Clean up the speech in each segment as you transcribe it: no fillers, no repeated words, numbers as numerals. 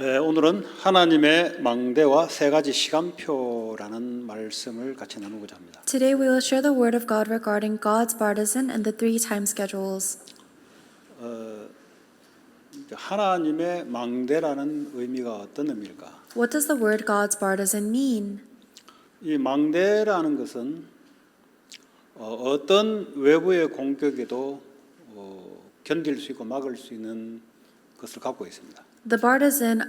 오늘은 하나님의 망대와 세 가지 시간표라는 말씀을 같이 나누고자 합니다. Today we will share the word of God regarding God's partisan and the 3 time schedules. 하나님의 망대라는 의미가 어떤 의미일까? What does the word God's partisan mean? 이 망대라는 것은 어떤 외부의 공격에도 견딜 수 있고 막을 수 있는 것을 갖고 있습니다. The partisan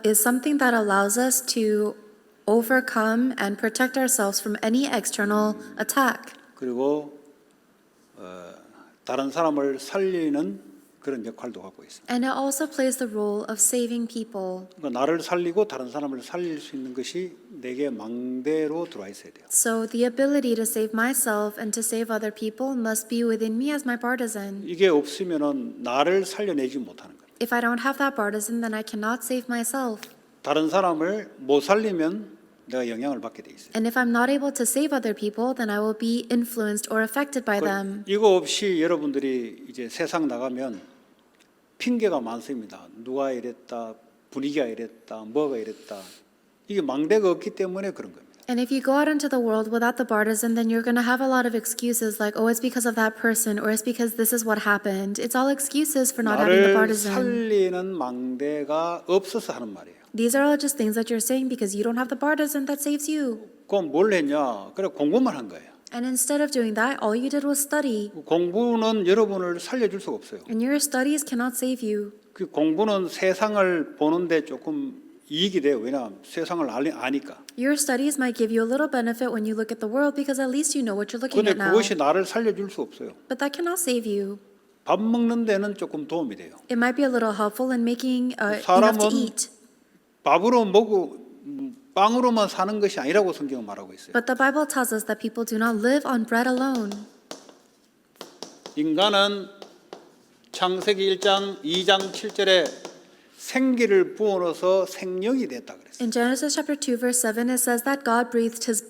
is something that allows us to overcome and protect ourselves from any external attack. 그리고 다른 사람을 살리는 그런 역할도 갖고 있습니다. And it also plays the role of saving people. 그러니까 나를 살리고 다른 사람을 살릴 수 있는 것이 내게 망대로 들어와 있어야 돼요. So the ability to save myself and to save other people must be within me as my partisan. 이게 없으면은 나를 살려내지 못하는 거예요. If I don't have that partisan, then I cannot save myself. 다른 사람을 못 살리면 내가 영향을 받게 돼 있어요. And if I'm not able to save other people, then I will be influenced or affected by them. 이거 없이 여러분들이 이제 세상 나가면 핑계가 많습니다. 누가 이랬다, 분위기가 이랬다, 뭐가 이랬다. 이게 망대가 없기 때문에 그런 겁니다. And if you go out into the world without the partisan, then you're going to have a lot of excuses like, oh, it's because of that person, or it's because this is what happened. It's all excuses for not having the 나를 partisan. 살리는 망대가 없어서 하는 말이에요. These are all just things that you're saying because you don't have the partisan that saves you. 그럼 뭘 했냐? 그래 공부만 한 거예요. And instead of doing that, all you did was study. 공부는 여러분을 살려줄 수가 없어요. And your studies cannot save you. 그 공부는 세상을 보는데 조금 이익이 돼요. 왜냐? 세상을 아니까. Your studies might give you a little benefit when you look at the world because at least you know what you're looking 근데 at now. 그것이 나를 살려줄 수 없어요. But that cannot save you. 밥 먹는 데는 조금 도움이 돼요. It might be a little helpful in making enough to 사람은 eat. 밥으로 먹고 빵으로만 사는 것이 아니라고 성경은 말하고 있어요. But the Bible tells us that people do not live on bread alone. 인간은 창세기 1장 2장 7절에 생기를 부어넣어서 생명이 됐다 그랬어요. In Genesis chapter 2 verse 7 it says that God breathed his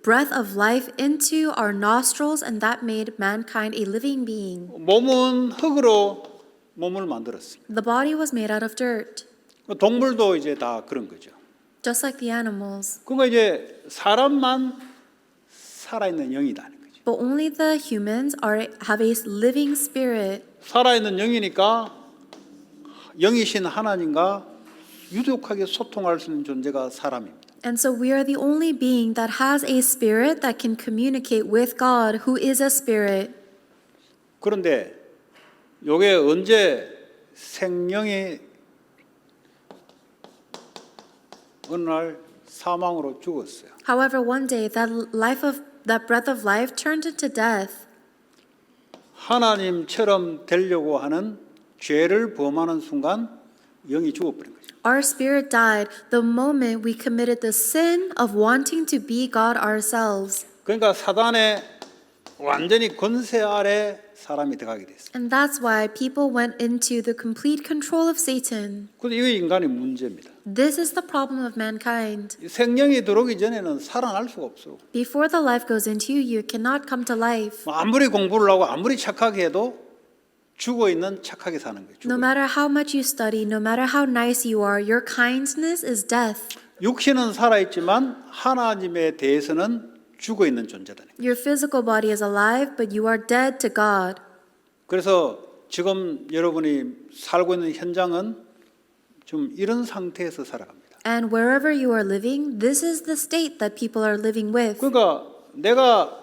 breath of life into our nostrils and that made mankind a living being. 몸은 흙으로 몸을 만들었습니다. The body was made out of dirt, 동물도 이제 다 그런 거죠. just like the animals. 그러니까 이제 사람만 살아있는 영이다는 거죠. But only the humans have a living spirit. 살아있는 영이니까 영이신 하나님과 유독하게 소통할 수 있는 존재가 사람입니다. And so we are the only being that has a spirit that can communicate with God, who is a spirit. 그런데 이게 언제 생명이 어느 날 사망으로 죽었어요. However, one day that breath of life turned into death. 하나님처럼 되려고 하는 죄를 범하는 순간 영이 죽어버린 거죠. Our spirit died the moment we committed the sin of wanting to be God ourselves. 그러니까 사단의 완전히 권세 아래 사람이 들어가게 됐어요. And that's why people went into the complete control of Satan. 근데 이게 인간의 문제입니다. This is the problem of mankind. 생명이 들어오기 전에는 살아날 수가 없어. Before the life goes into you, you cannot come to life. 아무리 공부를 하고 아무리 착하게 해도 죽어 있는 착하게 사는 거예요. No matter how much you study, no matter how nice you are, your kindness is death. 육신은 살아있지만 하나님에 대해서는 죽어 있는 존재다. Your physical body is alive, but you are dead to God. 그래서 지금 여러분이 살고 있는 현장은 좀 이런 상태에서 살아갑니다. And wherever you are living, this is the state that people are living with. 그러니까 내가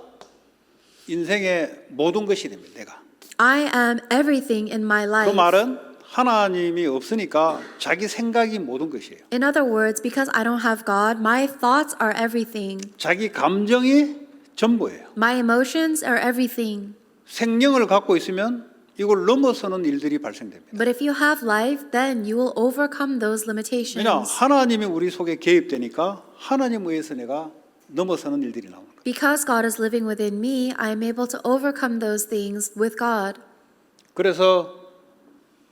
인생의 모든 것이 됩니다. 내가. I am everything in my 그 life. 말은 하나님이 없으니까 자기 생각이 모든 것이에요. In other words, because I don't have God, my thoughts are everything. 자기 감정이 전부예요. My emotions are everything. 생명을 갖고 있으면 이걸 넘어서는 일들이 발생됩니다. But if you have life, then you will overcome those 왜냐? limitations. 하나님이 우리 속에 개입되니까 하나님 의해서 내가 넘어서는 일들이 나오는 거예요. Because God is living within me, I am able to overcome those things with God. 그래서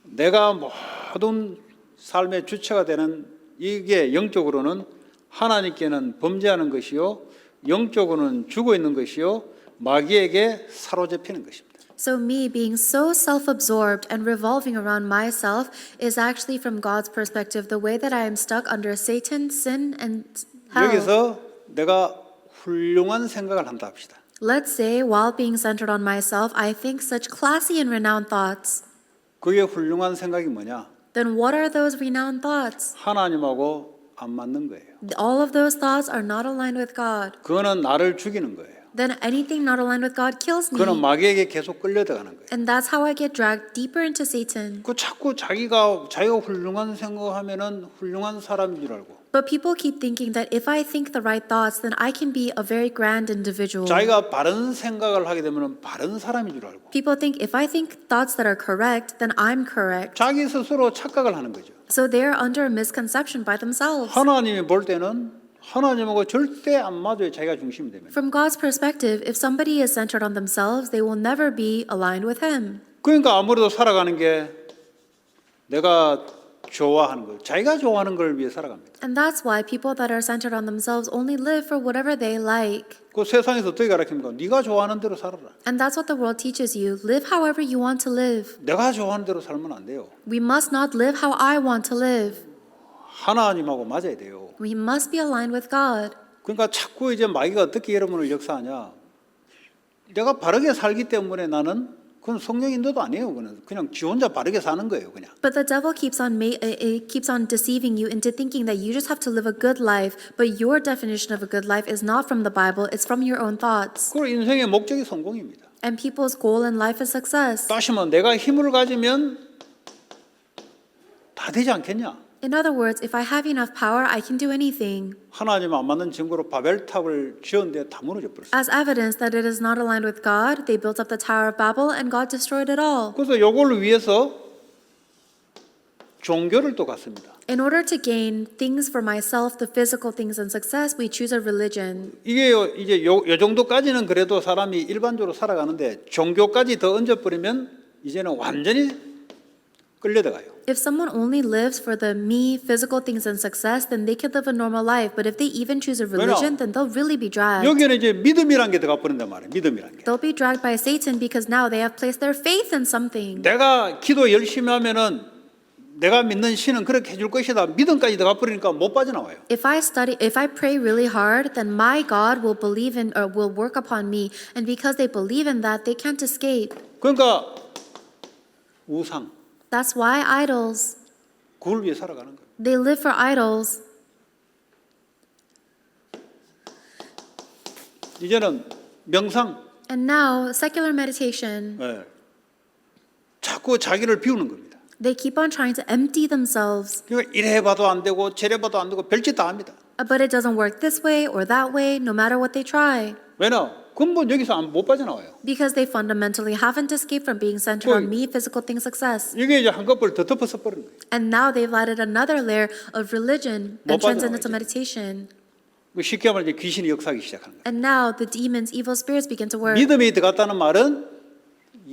내가 모든 삶의 주체가 되는 이게 영적으로는 하나님께는 범죄하는 것이요 영적으로는 죽어 있는 것이요 마귀에게 사로잡히는 것입니다. So me being so self-absorbed and revolving around myself is actually from God's perspective the way that I am stuck under Satan, sin, and hell. 여기서 내가 훌륭한 생각을 한다 합시다. Let's say, while being centered on myself, I think such classy and renowned thoughts. 그게 훌륭한 생각이 뭐냐? Then what are those renowned thoughts? 하나님하고 안 맞는 거예요. All of those thoughts are not aligned with God. 그거는 나를 죽이는 거예요. Then anything not aligned with God kills 그거는 me. 마귀에게 계속 끌려들어가는 거예요. And that's how I get dragged deeper into Satan. 그 자꾸 자기가 훌륭한 생각하면은 훌륭한 사람인 줄 알고 But people keep thinking that if I think the right thoughts, then I can be a very grand individual. 자기가 바른 생각을 하게 되면은 바른 사람인 줄 알고 People think if I think thoughts that are correct, then I'm correct. 자기 스스로 착각을 하는 거죠. So they're under a misconception by themselves. 하나님이 볼 때는 하나님하고 절대 안 맞아요. 자기가 중심이 되면. From God's perspective, if somebody is centered on themselves, they will never be aligned with Him. 그러니까 아무래도 살아가는 게 내가 좋아하는 거, 자기가 좋아하는 걸 위해 살아갑니다. And that's why people that are centered on themselves only live for whatever they like. 그 세상에서 어떻게 가르칩니까? 네가 좋아하는 대로 살아라. And that's what the world teaches you. Live however you want to live. 내가 좋아하는 대로 살면 안 돼요. We must not live how I want to live. 하나님하고 맞아야 돼요. We must be aligned with God. 그러니까 자꾸 이제 마귀가 어떻게 여러분을 역사하냐? 내가 바르게 살기 때문에 나는 그건 성령 인도도 아니에요. 그냥 지 혼자 바르게 사는 거예요. 그냥. But the devil keeps on deceiving you into thinking that you just have to live a good life, but your definition of a good life is not from the Bible, it's from your own thoughts. 그리고 인생의 목적이 성공입니다. And people's goal in life is success. 다시 말하면 내가 힘을 가지면 다 되지 않겠냐? In other words, if I have enough power, I can do anything. 하나님 안 맞는 증거로 바벨탑을 지었는데 다 무너져 버렸어요. As evidence that it is not aligned with God, they built up the Tower of Babel and God destroyed it all. 그래서 요걸 위해서 종교를 또 갖습니다. In order to gain things for myself, the physical things and success, we choose a religion. 이게요 이제 요 정도까지는 그래도 사람이 일반적으로 살아가는데 종교까지 더 얹어버리면 이제는 완전히 끌려들어가요. If someone only lives for the me, physical things and success, then they could live a normal life. But if they even choose a religion, then they'll really be dragged. 여기는 이제 믿음이란 게 들어가 버린단 말이에요. 믿음이란 게. They'll be dragged by Satan because now they have placed their faith in something. 내가 기도 열심히 하면은 내가 믿는 신은 그렇게 해줄 것이다. 믿음까지 들어가 버리니까 못 빠져나와요. If I pray really hard, then my God will believe in or will work upon me. And because they believe in that, they can't escape. 그러니까 우상 That's why idols. 그걸 위해 살아가는 거예요. They live for idols. 이제는 명상, And now, secular meditation. 예. 자꾸 자기를 비우는 겁니다. They keep on trying to empty themselves. 그러니까 이래 봐도 안 되고 저래 봐도 안 되고 별짓 다 합니다. But it doesn't work this way or that way, no matter what they try. 왜냐? 근본 여기서 못 빠져나와요. Because they fundamentally haven't escaped from being centered on me, physical thing, success. 이게 이제 한꺼번에 더 덮어서 버리는 거예요. And now they've added another layer of religion and 못 transcendental 빠져나와요, meditation. 쉽게 말하면 이제 귀신이 역사하기 시작하는 거예요. And now the demons, evil spirits begin to work. 믿음이 들어갔다는 말은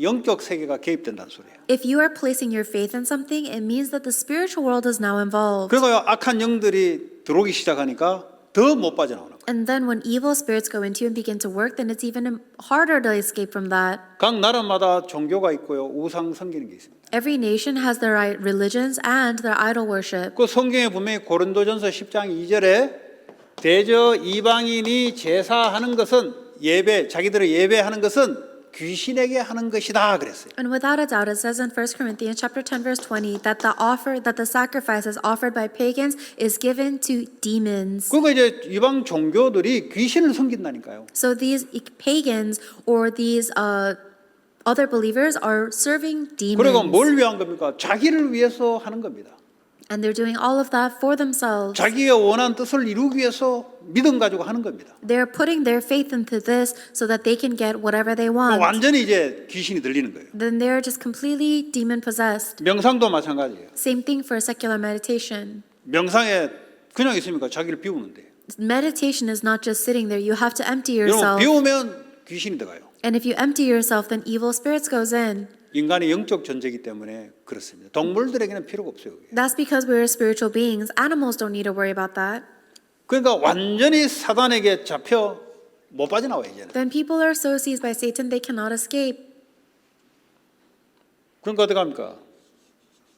영적 세계가 개입된다는 소리예요. If you are placing your faith in something, it means that the spiritual world is now involved. 그러니까 악한 영들이 들어오기 시작하니까 더 못 빠져나오는 거예요. And then when evil spirits go into you and begin to work, then it's even harder to escape from that. 각 나라마다 종교가 있고요. 우상 섬기는 게 있습니다. Every nation has their religions and their idol worship. 그 성경에 분명히 고린도전서 10장 2절에 대저 이방인이 제사하는 것은 자기들을 예배하는 것은 귀신에게 하는 것이다 그랬어요. And without a doubt, it says in 1 Corinthians chapter 10, verse 20, that the sacrifices offered by pagans is given to demons. 그러니까 이제 이방 종교들이 귀신을 섬긴다니까요. So these pagans or these other believers are serving 그리고 demons. 뭘 위한 겁니까? 자기를 위해서 하는 겁니다. And they're doing all of that for themselves. 자기가 원하는 뜻을 이루기 위해서 믿음 가지고 하는 겁니다. They're putting their faith into this so that they can get whatever they want. 완전히 이제 귀신이 들리는 거예요. Then they're just completely demon possessed. 명상도 마찬가지예요. Same thing for secular meditation. 명상에 그냥 있으니까 자기를 비우는데. Meditation is not just sitting there. You have to empty 여러분 yourself. 비우면 귀신이 들어가요. And if you empty yourself, then evil spirits goes in. 인간의 영적 존재이기 때문에 그렇습니다. 동물들에게는 필요가 없어요. 그게. That's because we're spiritual beings. Animals don't need to worry about that. 그러니까 완전히 사단에게 잡혀 못 빠져나와요 이제는. Then people are so seized by Satan they cannot escape. 그러니까 어떻게 합니까?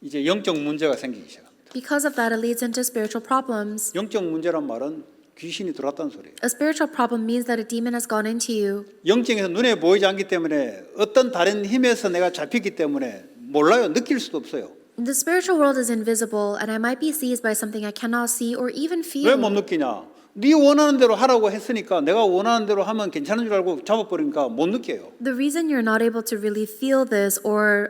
이제 영적 문제가 생기기 시작합니다. Because of that, it leads into spiritual problems. 영적 문제란 말은 귀신이 들어왔다는 소리예요. A spiritual problem means that a demon has gone into you. 영적에서 눈에 보이지 않기 때문에 어떤 다른 힘에서 내가 잡혔기 때문에 몰라요. 느낄 수도 없어요. The spiritual world is invisible, and I might be seized by something I cannot see or even 왜 못 feel. 느끼냐? 네 원하는 대로 하라고 했으니까 내가 원하는 대로 하면 괜찮은 줄 알고 잡아버리니까 못 느껴요. The reason you're not able to really feel this or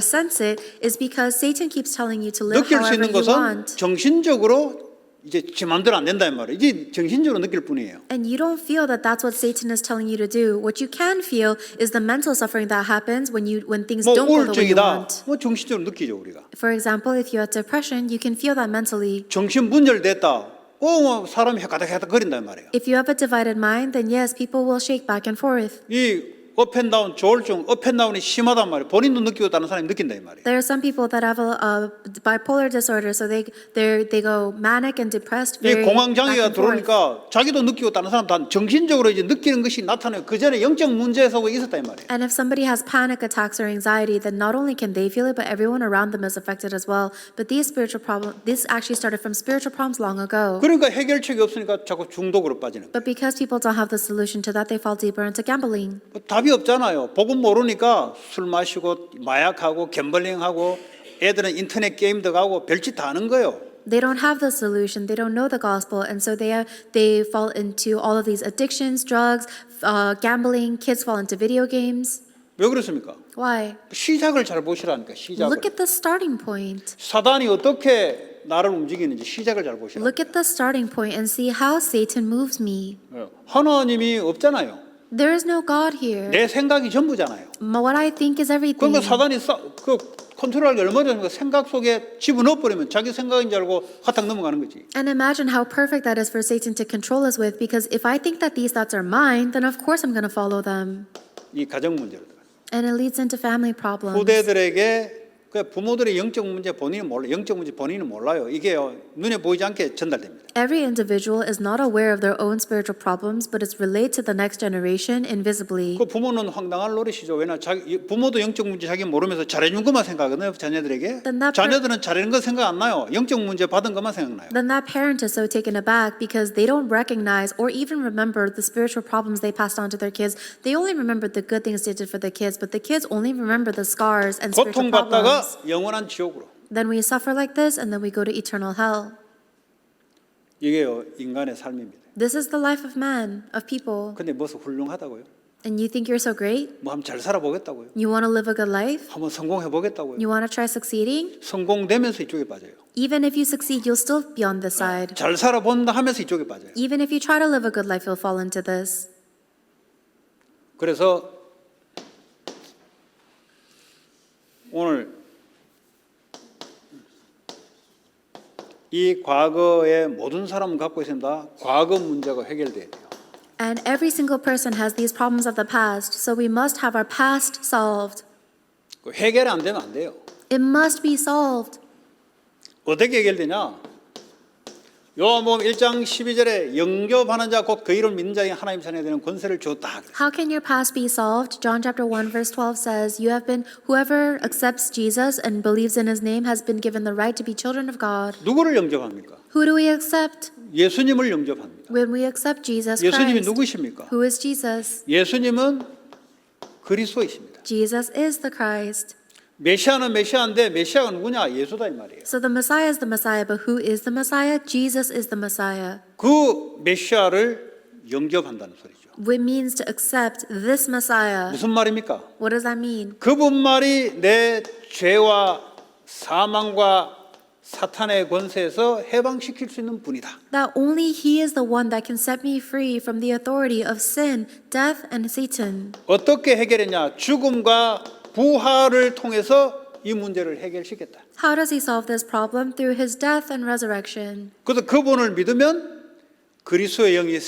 sense it is because Satan keeps telling you to live 느낄 수 however 있는 you 것은 want. 정신적으로 이제 지 마음대로 안 된다는 말이에요. 이제 정신적으로 느낄 뿐이에요. And you don't feel that that's what Satan is telling you to do. What you can feel is the mental suffering that happens when things 뭐 don't go the way you 우울증이다. want. 뭐 정신적으로 느끼죠 우리가. For example, if you have depression, you can feel that mentally. 정신 분열됐다. 뭐 사람이 헷가닥 거린단 말이에요. If you have a divided mind, then yes, people will shake back and forth. 이 업앤다운 조울증, 업앤다운이 심하단 말이에요. 본인도 느끼고 다른 사람이 느낀다 이 말이에요. There are some people that have a bipolar disorder, so they go manic and depressed 이 very 공황 back 장애가 and forth. 들어오니까 자기도 느끼고 다른 사람 다 정신적으로 이제 느끼는 것이 나타나요. 그 전에 영적 문제에서 있었다 이 말이에요. And if somebody has panic attacks or anxiety, then not only can they feel it, but everyone around them is affected as well. But these spiritual problems, this actually started from spiritual problems long ago. 그러니까 해결책이 없으니까 자꾸 중독으로 빠지는 거예요. But because people don't have the solution to that, they fall deeper into gambling. 답이 없잖아요. 복음 모르니까 술 마시고 마약하고 갬블링하고 애들은 인터넷 게임도 가고 별짓 다 하는 거예요. They don't have the solution. They don't know the gospel, and so they fall into all of these addictions, drugs, gambling. Kids fall into video games. 왜 그렇습니까? Why? 시작을 잘 보시라니까 시작을. Look at the starting point. 사단이 어떻게 나를 움직이는지 시작을 잘 보시라. Look at the starting point and see how Satan moves me. 하나님이 없잖아요. There is no God here. 내 생각이 전부잖아요. What I think is everything. 그러니까 사단이 그 컨트롤하기 얼마나 좋으니까 생각 속에 집어넣어 버리면 자기 생각인 줄 알고 화딱 넘어가는 거지. And imagine how perfect that is for Satan to control us with, because if I think that these thoughts are mine, then of course I'm going to follow them. 이 가정 문제로. And it leads into family problems. 후대들에게 그 부모들의 영적 문제 본인은 몰라, 영적 문제 본인은 몰라요. 이게 눈에 보이지 않게 전달됩니다. Every individual is not aware of their own spiritual problems, but it's relayed to the next generation invisibly. 그 부모는 황당할 노릇이죠. 왜냐 부모도 영적 문제 자기 모르면서 잘해준 것만 생각하거든요. 자녀들에게. 자녀들은 잘하는 거 생각 안 나요. 영적 문제 받은 것만 생각나요. Then that parent is so taken aback because they don't recognize or even remember the spiritual problems they passed on to their kids. They only remember the good things they did for the kids, but the kids only remember the scars and spiritual 고통받다가 problems. 영원한 지옥으로. Then we suffer like this, and then we go to eternal hell. 이게 인간의 삶입니다. This is the life of man, of people. 근데 무슨 훌륭하다고요? And you think you're so great? 뭐 한번 잘 살아보겠다고요? You want to live a good life? 한번 성공해보겠다고요? You want to try succeeding? 성공되면서 이쪽에 빠져요. Even if you succeed, you'll still be on this side. 잘 살아본다 하면서 이쪽에 빠져요. Even if you try to live a good life, you'll fall into this. 그래서 오늘 이 과거의 모든 사람은 갖고 있습니다. 과거 문제가 해결돼야 돼요. And every single person has these problems of the past, so we must have our past solved. 그 해결이 안 되면 안 돼요. It must be solved. 어떻게 해결되냐? 요한복음 1장 12절에 영접하는 자 곧 그 이름을 믿는 자에게 하나님 자녀가 되는 권세를 주었다. How can your past be solved? John chapter 1 verse 12 says, whoever accepts Jesus and believes in his name has been given the right to be children of God. 누구를 영접합니까? Who do we accept? 예수님을 영접합니다. When we accept Jesus 예수님이 Christ. 누구십니까? Who is Jesus? 예수님은 그리스도이십니다. Jesus is the Christ. 메시아는 메시아인데 메시아가 누구냐? 예수다 이 말이에요. So the Messiah is the Messiah, but who is the Messiah? Jesus is the Messiah. 그 메시아를 영접한다는 소리죠. It means to accept this Messiah. 무슨 말입니까? What does that mean? 그분만이 내 죄와 사망과 사탄의 권세에서 해방시킬 수 있는 분이다. That only He is the one that can set me free from the authority of sin, death, and Satan. 어떻게 해결했냐? 죽음과 부활을 통해서 이 문제를 해결시켰다. How does He solve this problem? Through His death and resurrection. 그래서 그분을 믿으면 그리스도의 영이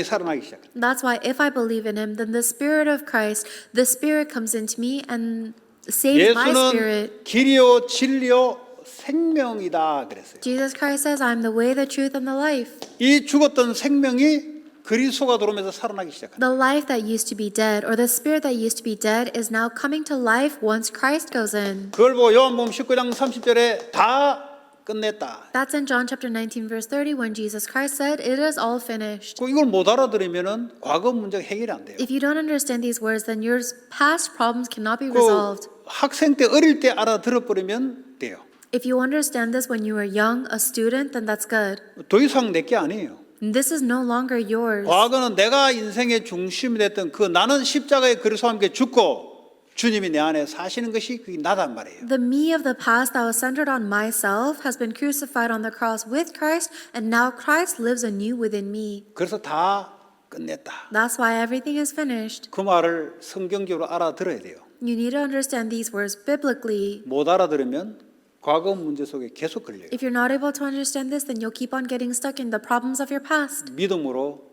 살아나기 시작합니다. That's why if I believe in Him, then the Spirit of Christ, the Spirit comes into me and saves my spirit. 예수는 길이요 진리요 생명이다 그랬어요. Jesus Christ says, I'm the way, the truth, and the life. 이 죽었던 생명이 그리스도가 들어오면서 살아나기 시작합니다. The life that used to be dead, or the spirit that used to be dead, is now coming to life once Christ goes in. 그걸 보고 요한복음 19장 30절에 다 끝냈다. That's in John chapter 19, verse 30, when Jesus Christ said, "It is all finished." 이걸 못 알아들으면은 과거 문제가 해결이 안 돼요. If you don't understand these words, then your past problems cannot be 그 resolved. 학생 때 어릴 때 알아들어버리면 돼요. If you understand this when you were young, a student, then that's good. 더 이상 내 게 아니에요. This is no longer yours. 과거는 내가 인생의 중심이 됐던 그 나는 십자가에 그리스도와 함께 죽고 주님이 내 안에 사시는 것이 그게 나단 말이에요. The me of the past that was centered on myself has been crucified on the cross with Christ, and now Christ lives anew within me. 그래서 다 끝냈다. That's why everything is finished. 그 말을 성경적으로 알아들어야 돼요. You need to understand these words biblically. 못 알아들으면 과거 문제 속에 계속 걸려요. If you're not able to understand this, then you'll keep on getting stuck in the problems of your past. 믿음으로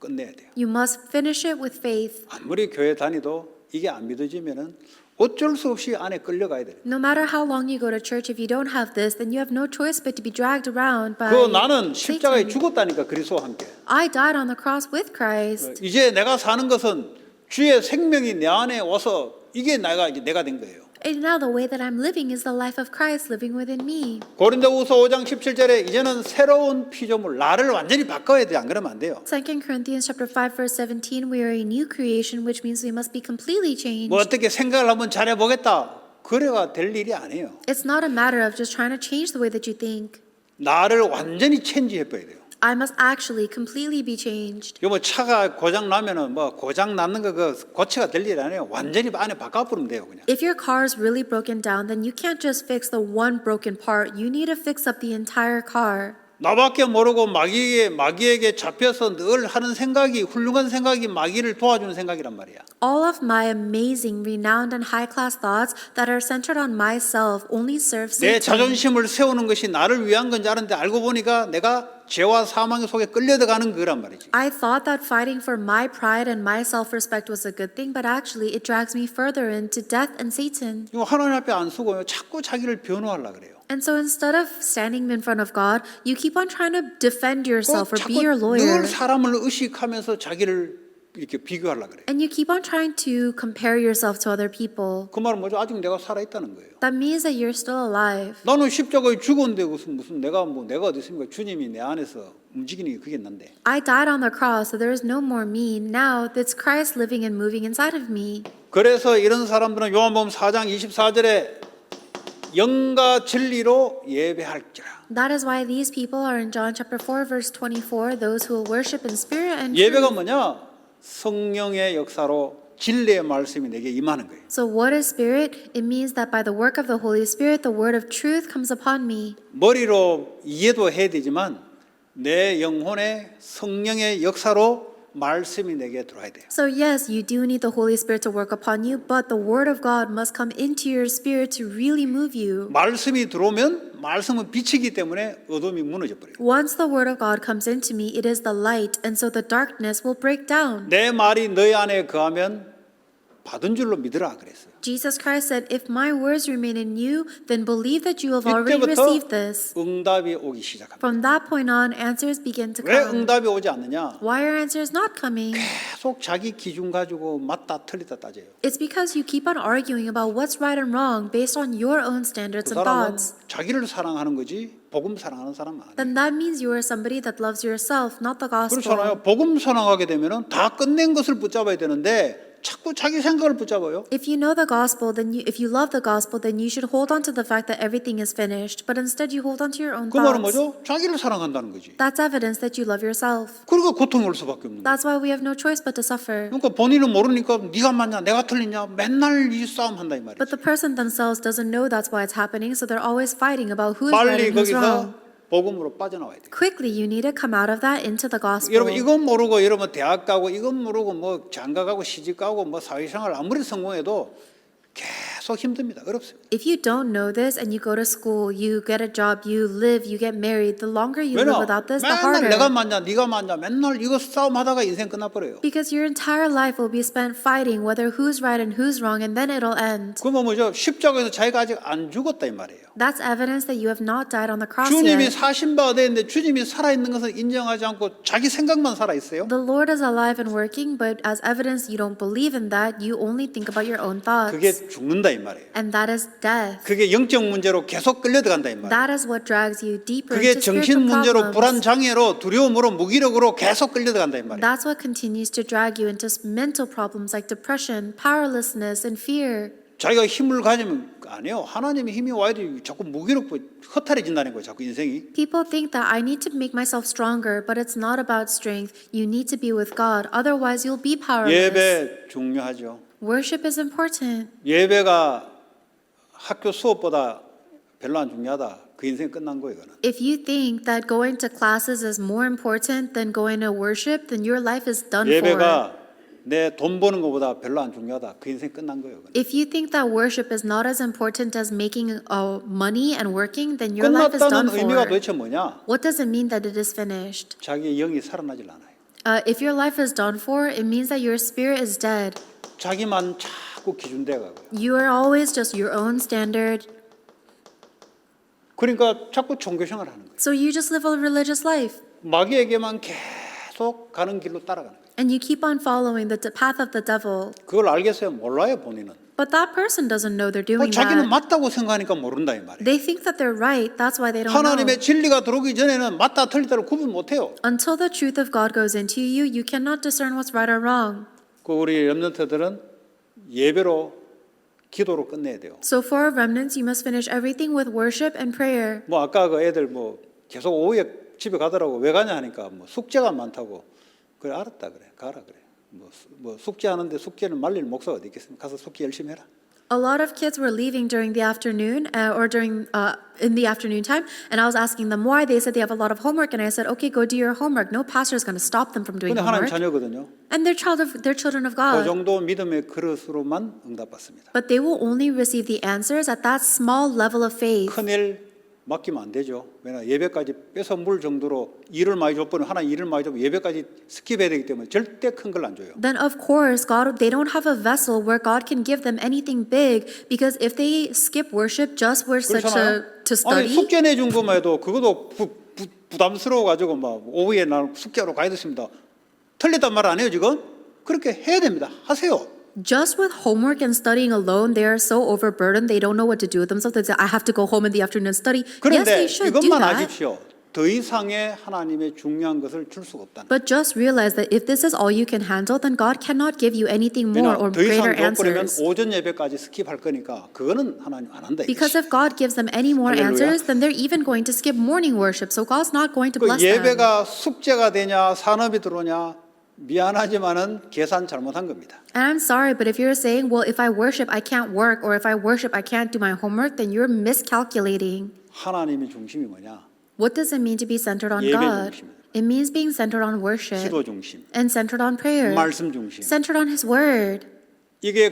끝내야 돼요. You must finish it with faith. 아무리 교회 다니도 이게 안 믿어지면은 어쩔 수 없이 안에 끌려가야 돼요. No matter how long you go to church, if you don't have this, then you have no choice but to be dragged around by 그 나는 십자가에 Satan. 죽었다니까 그리스도와 함께. I died on the cross with Christ. 이제 내가 사는 것은 주의 생명이 내 안에 와서 이게 내가 된 거예요. And now the way that I'm living is the life of Christ living within me. 고린도후서 5장 17절에 이제는 새로운 피조물 나를 완전히 바꿔야 돼. 안 그러면 안 돼요. 2 Corinthians chapter 5 verse 17, we are a new creation, which means we must be completely changed. 뭐 어떻게 생각을 한번 잘해 보겠다. 그래가 될 일이 아니에요. It's not a matter of just trying to change the way that you think. 나를 완전히 체인지해 버려야 돼요. I must actually completely be changed. 이거 뭐 차가 고장 나면은 뭐 고장 났는 거 그 고치가 될 일이 아니에요. 완전히 안에 바꿔 버리면 돼요, 그냥. If your car is really broken down, then you can't just fix the one broken part. You need to fix up the entire car. 나밖에 모르고 마귀에게 잡혀서 늘 하는 생각이 훌륭한 생각이 마귀를 도와주는 생각이란 말이야. All of my amazing, renowned, and high-class thoughts that are centered on myself only serve 내 Satan. 자존심을 세우는 것이 나를 위한 건지 아는데 알고 보니까 내가 죄와 사망의 속에 끌려들어가는 거란 말이지. I thought that fighting for my pride and my self-respect was a good thing, but actually it drags me further into death and Satan. 이거 하나님 앞에 안 쓰고 자꾸 자기를 변호하려고 그래요. And so instead of standing in front of God, you keep on trying to defend yourself or be your 자꾸 lawyer. 늘 사람을 의식하면서 자기를 이렇게 비교하려고 그래요. And you keep on trying to compare yourself to other people. 그 말은 뭐죠? 아직 내가 살아있다는 거예요. That means that you're still alive. 나는 십자가에 죽었는데 무슨 내가 어디 있습니까? 주님이 내 안에서 움직이는 게 그게 난데. I died on the cross, so there is no more me. Now it's Christ living and moving inside of me. 그래서 이런 사람들은 요한복음 4장 24절에 영과 진리로 예배할지라. That is why these people are in John chapter 4 verse 24, those who will worship in spirit and 예배가 truth. 뭐냐? 성령의 역사로 진리의 말씀이 내게 임하는 거예요. So what is spirit? It means that by the work of the Holy Spirit, the word of truth comes upon me. 머리로 이해도 해야 되지만 내 영혼에 성령의 역사로 말씀이 내게 들어와야 돼요. So yes, you do need the Holy Spirit to work upon you, but the word of God must come into your spirit to really move you. 말씀이 들어오면 말씀은 빛이기 때문에 어둠이 무너져 버려요. Once the word of God comes into me, it is the light, and so the darkness will break down. 내 말이 너희 안에 거하면 받은 줄로 믿으라 그랬어요. Jesus Christ said, if my words remain in you, then believe that you have already received this. 이때부터 응답이 오기 시작합니다. From that point on, answers begin to 왜 come. 응답이 오지 않느냐? Why are answers not coming? 계속 자기 기준 가지고 맞다 틀리다 따져요. It's because you keep on arguing about what's right and wrong based on your own standards 그 and 사람은 thoughts. 자기를 사랑하는 거지 복음 사랑하는 사람은 아니에요. Then that means you are somebody that loves yourself, not the gospel. 그렇잖아요. 복음 사랑하게 되면은 다 끝낸 것을 붙잡아야 되는데 자꾸 자기 생각을 붙잡아요. If you know the gospel, if you love the gospel, then you should hold on to the fact that everything is finished. But instead, you hold on to your own 그 말은 thoughts. 뭐죠? 자기를 사랑한다는 거지. That's evidence that you love yourself. 그러니까 고통이 올 수밖에 없는 거예요. That's why we have no choice but to suffer. 그러니까 본인은 모르니까 네가 맞냐 내가 틀리냐 맨날 이 싸움 한다 이 말이지. But the person themselves doesn't know that's why it's happening, so they're always fighting about who is right 빨리 and who's wrong. 거기서 복음으로 빠져나와야 돼요. Quickly, you need to come out of that into the gospel. 여러분 이건 모르고 여러분 대학 가고 이건 모르고 뭐 장가 가고 시집 가고 뭐 사회생활 아무리 성공해도 계속 계속 힘듭니다. 어렵습니다. If you don't know this and you go to school, you get a job, you live, you get married, the longer you live 왜냐? without this, the 맨날 내가 harder. 맞냐, 네가 맞냐, 맨날 이거 싸움하다가 인생 끝나버려요. Because your entire life will be spent fighting whether who's right and who's wrong, and then it'll end. 그러면 뭐죠? 십자가에서 자기가 아직 안 죽었다 이 말이에요. That's evidence that you have not died on the cross 주님이 yet. 사신 바가 되는데 주님이 살아있는 것을 인정하지 않고 자기 생각만 살아있어요. The Lord is alive and working, but as evidence you don't believe in that, you only think about your own thoughts. 그게 죽는다 이 말이에요. And that is death. 그게 영적 문제로 계속 끌려들어간다 이 말이에요. That is what drags you deeper 그게 into 정신 spiritual 문제로 불안 problems. 장애로 두려움으로 무기력으로 계속 끌려들어간다 이 말이에요. That's what continues to drag you into mental problems like depression, powerlessness, and fear. 자기가 힘을 가지면 아니에요. 하나님의 힘이 와야 돼. 자꾸 무기력고 허탈해진다는 거예요. 자꾸 인생이. People think that I need to make myself stronger, but it's not about strength. You need to be with God, otherwise you'll be powerless. 예배 중요하죠. Worship is important. 예배가 학교 수업보다 별로 안 중요하다. 그 인생 끝난 거예요. 이거는. If you think that going to classes is more important than going to worship, then your life is done for. 예배가 내 돈 버는 것보다 별로 안 중요하다. 그 인생 끝난 거예요. 이거는. If you think that worship is not as important as making money and working, then your life is done 끝났다는 의미가 for. 도대체 뭐냐? What does it mean that it is finished? 자기의 영이 살아나질 않아요. If your life is done for, it means that your spirit is dead. 자기만 자꾸 기준돼 가고요. You are always just your own standard. 그러니까 자꾸 종교생활을 하는 거예요. So you just live a religious life. 마귀에게만 계속 가는 길로 따라가는 거예요. And you keep on following the path of the devil. 그걸 알겠어요? 몰라요, 본인은. But that person doesn't know they're doing 자기는 that. 맞다고 생각하니까 모른다 이 말이에요. They think that they're right. That's why they don't know. 하나님의 진리가 들어오기 전에는 맞다 틀리다를 구분 못해요. Until the truth of God goes into you, you cannot discern what's right or wrong. 그 우리 렘넌트들은 예배로 기도로 끝내야 돼요. So for our remnants, you must finish everything with worship and prayer. 뭐 아까 그 애들 뭐 계속 오후에 집에 가더라고. 왜 가냐 하니까 뭐 숙제가 많다고. 그래 알았다 그래. 가라 그래. 뭐 숙제하는데 숙제를 말릴 목사가 어디 있겠습니까? 가서 숙제 열심히 해라. A lot of kids were leaving during the afternoon or during in the afternoon time, and I was asking them why. They said they have a lot of homework, and I said, "Okay, go do your homework. No pastor is going to stop them from doing 근데 하나님 homework." 자녀거든요. And they're children of 그 God. 정도 믿음의 그릇으로만 응답받습니다. But they will only receive the answers at that small level of faith. 큰일 맡기면 안 되죠. 왜냐 예배까지 뺏어 물 정도로 일을 많이 줬거든 하나님 일을 많이 줬고 예배까지 스킵해야 되기 때문에 절대 큰 걸 안 줘요. Then of course they don't have a vessel where God can give them anything big, because if they skip worship just for such 그렇잖아요. to 아니 study, 숙제 내준 것만 해도 그것도 부담스러워 가지고 막 오후에 나는 숙제하러 가야 됐습니다. 틀렸단 말 안 해요 지금? 그렇게 해야 됩니다. 하세요. just with homework and studying alone, they are so overburdened they don't know what to do with themselves. They say, I have to go home in the afternoon and study. Yes, 그런데 they should do 이것만 that. 아십시오. 더 이상의 하나님의 중요한 것을 줄 수가 없다는. But just realize that if this is all you can handle, then God cannot give you anything more or 더 이상 greater 줘버리면 answers. 오전 예배까지 스킵할 거니까 그거는 하나님 안 한다. Because if God gives them any more 할렐루야. answers, then they're even going to skip morning worship. So God's not going to 그 bless them. 예배가 숙제가 되냐 산업이 들어오냐 미안하지만은 계산 잘못한 겁니다. And I'm sorry, but if you're saying, well, if I worship, I can't work, or if I worship, I can't do my homework, then you're miscalculating. 하나님의 중심이 뭐냐? What does it mean to be centered on 예배 God? 중심입니다. It means being centered on worship 기도 중심, and centered on prayer, 말씀 중심. centered on His Word. 이게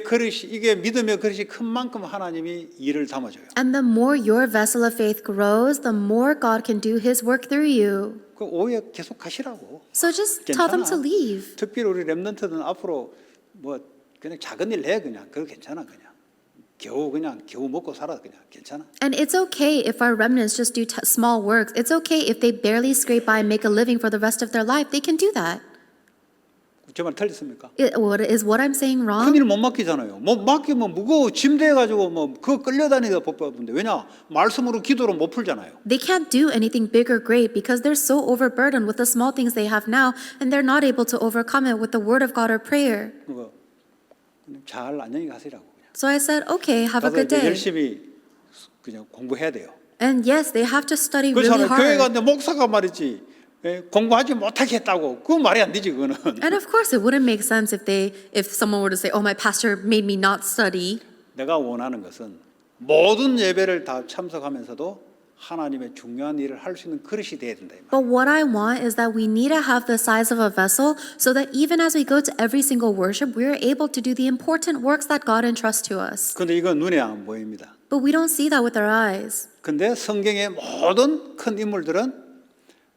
믿음의 그릇이 큰 만큼 하나님이 일을 담아줘요. And the more your vessel of faith grows, the more God can do His work through you. 그 오해 계속 가시라고. So just tell them to 괜찮아. leave. 특별히 우리 렘넌트들은 앞으로 뭐 그냥 작은 일 해 그냥 그거 괜찮아 그냥 겨우 먹고 살아 그냥 괜찮아. And it's okay if our remnants just do small works. It's okay if they barely scrape by and make a living for the rest of their life. They can do that. 제 말 틀렸습니까? Is what I'm saying wrong? 큰일 못 맡기잖아요. 뭐 맡기면 무거워 짐대 가지고 뭐 그거 끌려다니다 법법인데 왜냐 말씀으로 기도로 못 풀잖아요. They can't do anything big or great because they're so overburdened with the small things they have now, and they're not able to overcome it with the word of God or prayer. 그거 잘 안녕히 가시라고 그냥. So I said, okay, have a 가서 good 이제 day. 열심히 그냥 공부해야 돼요. And yes, they have to study really 그렇잖아요. 교회 hard. 갔는데 목사가 말이지 공부하지 못하게 했다고 그건 말이 안 되지 그거는. And of course, it wouldn't make sense if someone were to say, "Oh, my pastor made me not study." 내가 원하는 것은 모든 예배를 다 참석하면서도 하나님의 중요한 일을 할 수 있는 그릇이 돼야 된다. 이 말. But what I want is that we need to have the size of a vessel so that even as we go to every single worship, we're able to do the important works that God entrusts to us. 근데 이건 눈에 안 보입니다. But we don't see that with our eyes. 근데 성경의 모든 큰 인물들은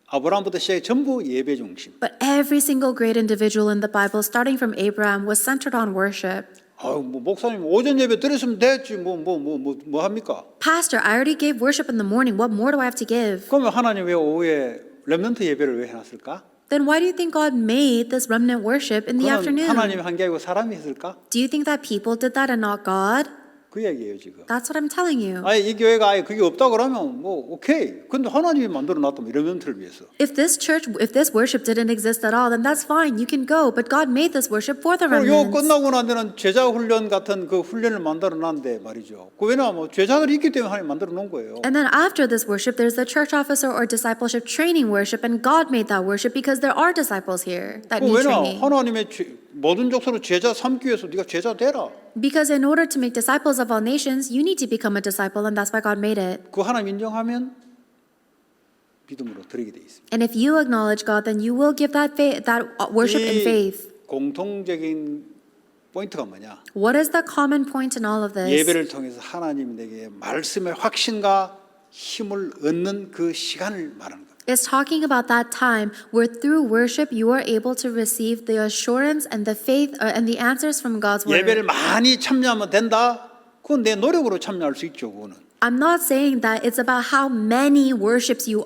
아브라함부터 시작해 전부 예배 중심. But every single great individual in the Bible, starting from Abraham, was centered on worship. 뭐 목사님 오전 예배 드렸으면 됐지 뭐 합니까? Pastor, I already gave worship in the morning. What more do I have to give? 그러면 하나님 왜 오후에 렘넌트 예배를 왜 해놨을까? Then why do you think God made this remnant worship in the 그건 afternoon? 하나님이 한 게 아니고 사람이 했을까? Do you think that people did that and not God? 그 얘기예요 지금. That's what I'm telling you. 아예 이 교회가 아예 그게 없다 그러면 뭐 오케이. 근데 하나님이 만들어 놨다면 렘넌트를 위해서. If this worship didn't exist at all, then that's fine. You can go. But God made this worship for the 그리고 요 remnants. 끝나고 난 데는 제자 훈련 같은 그 훈련을 만들어 놨는데 말이죠. 그 왜냐하면 제자들이 있기 때문에 하나님 만들어 놓은 거예요. And then after this worship, there's the church officer or discipleship training worship, and God made that worship because there are disciples here that 그 need 왜냐 training. 하나님의 모든 족속으로 제자 삼기 위해서 네가 제자 되라. Because in order to make disciples of all nations, you need to become a disciple, and that's why God made it. 그 하나님 인정하면 믿음으로 드리게 돼 있습니다. And if you acknowledge God, then you will give that worship in faith. 공통적인 포인트가 뭐냐? What is the common point in all of this? 예배를 통해서 하나님이 내게 말씀의 확신과 힘을 얻는 그 시간을 말하는 겁니다. It's talking about that time where through worship you are able to receive the assurance and the faith and the answers from God's word. 예배를 많이 참여하면 된다. 그건 내 노력으로 참여할 수 있죠. 그거는. I'm not saying that it's about how many worships you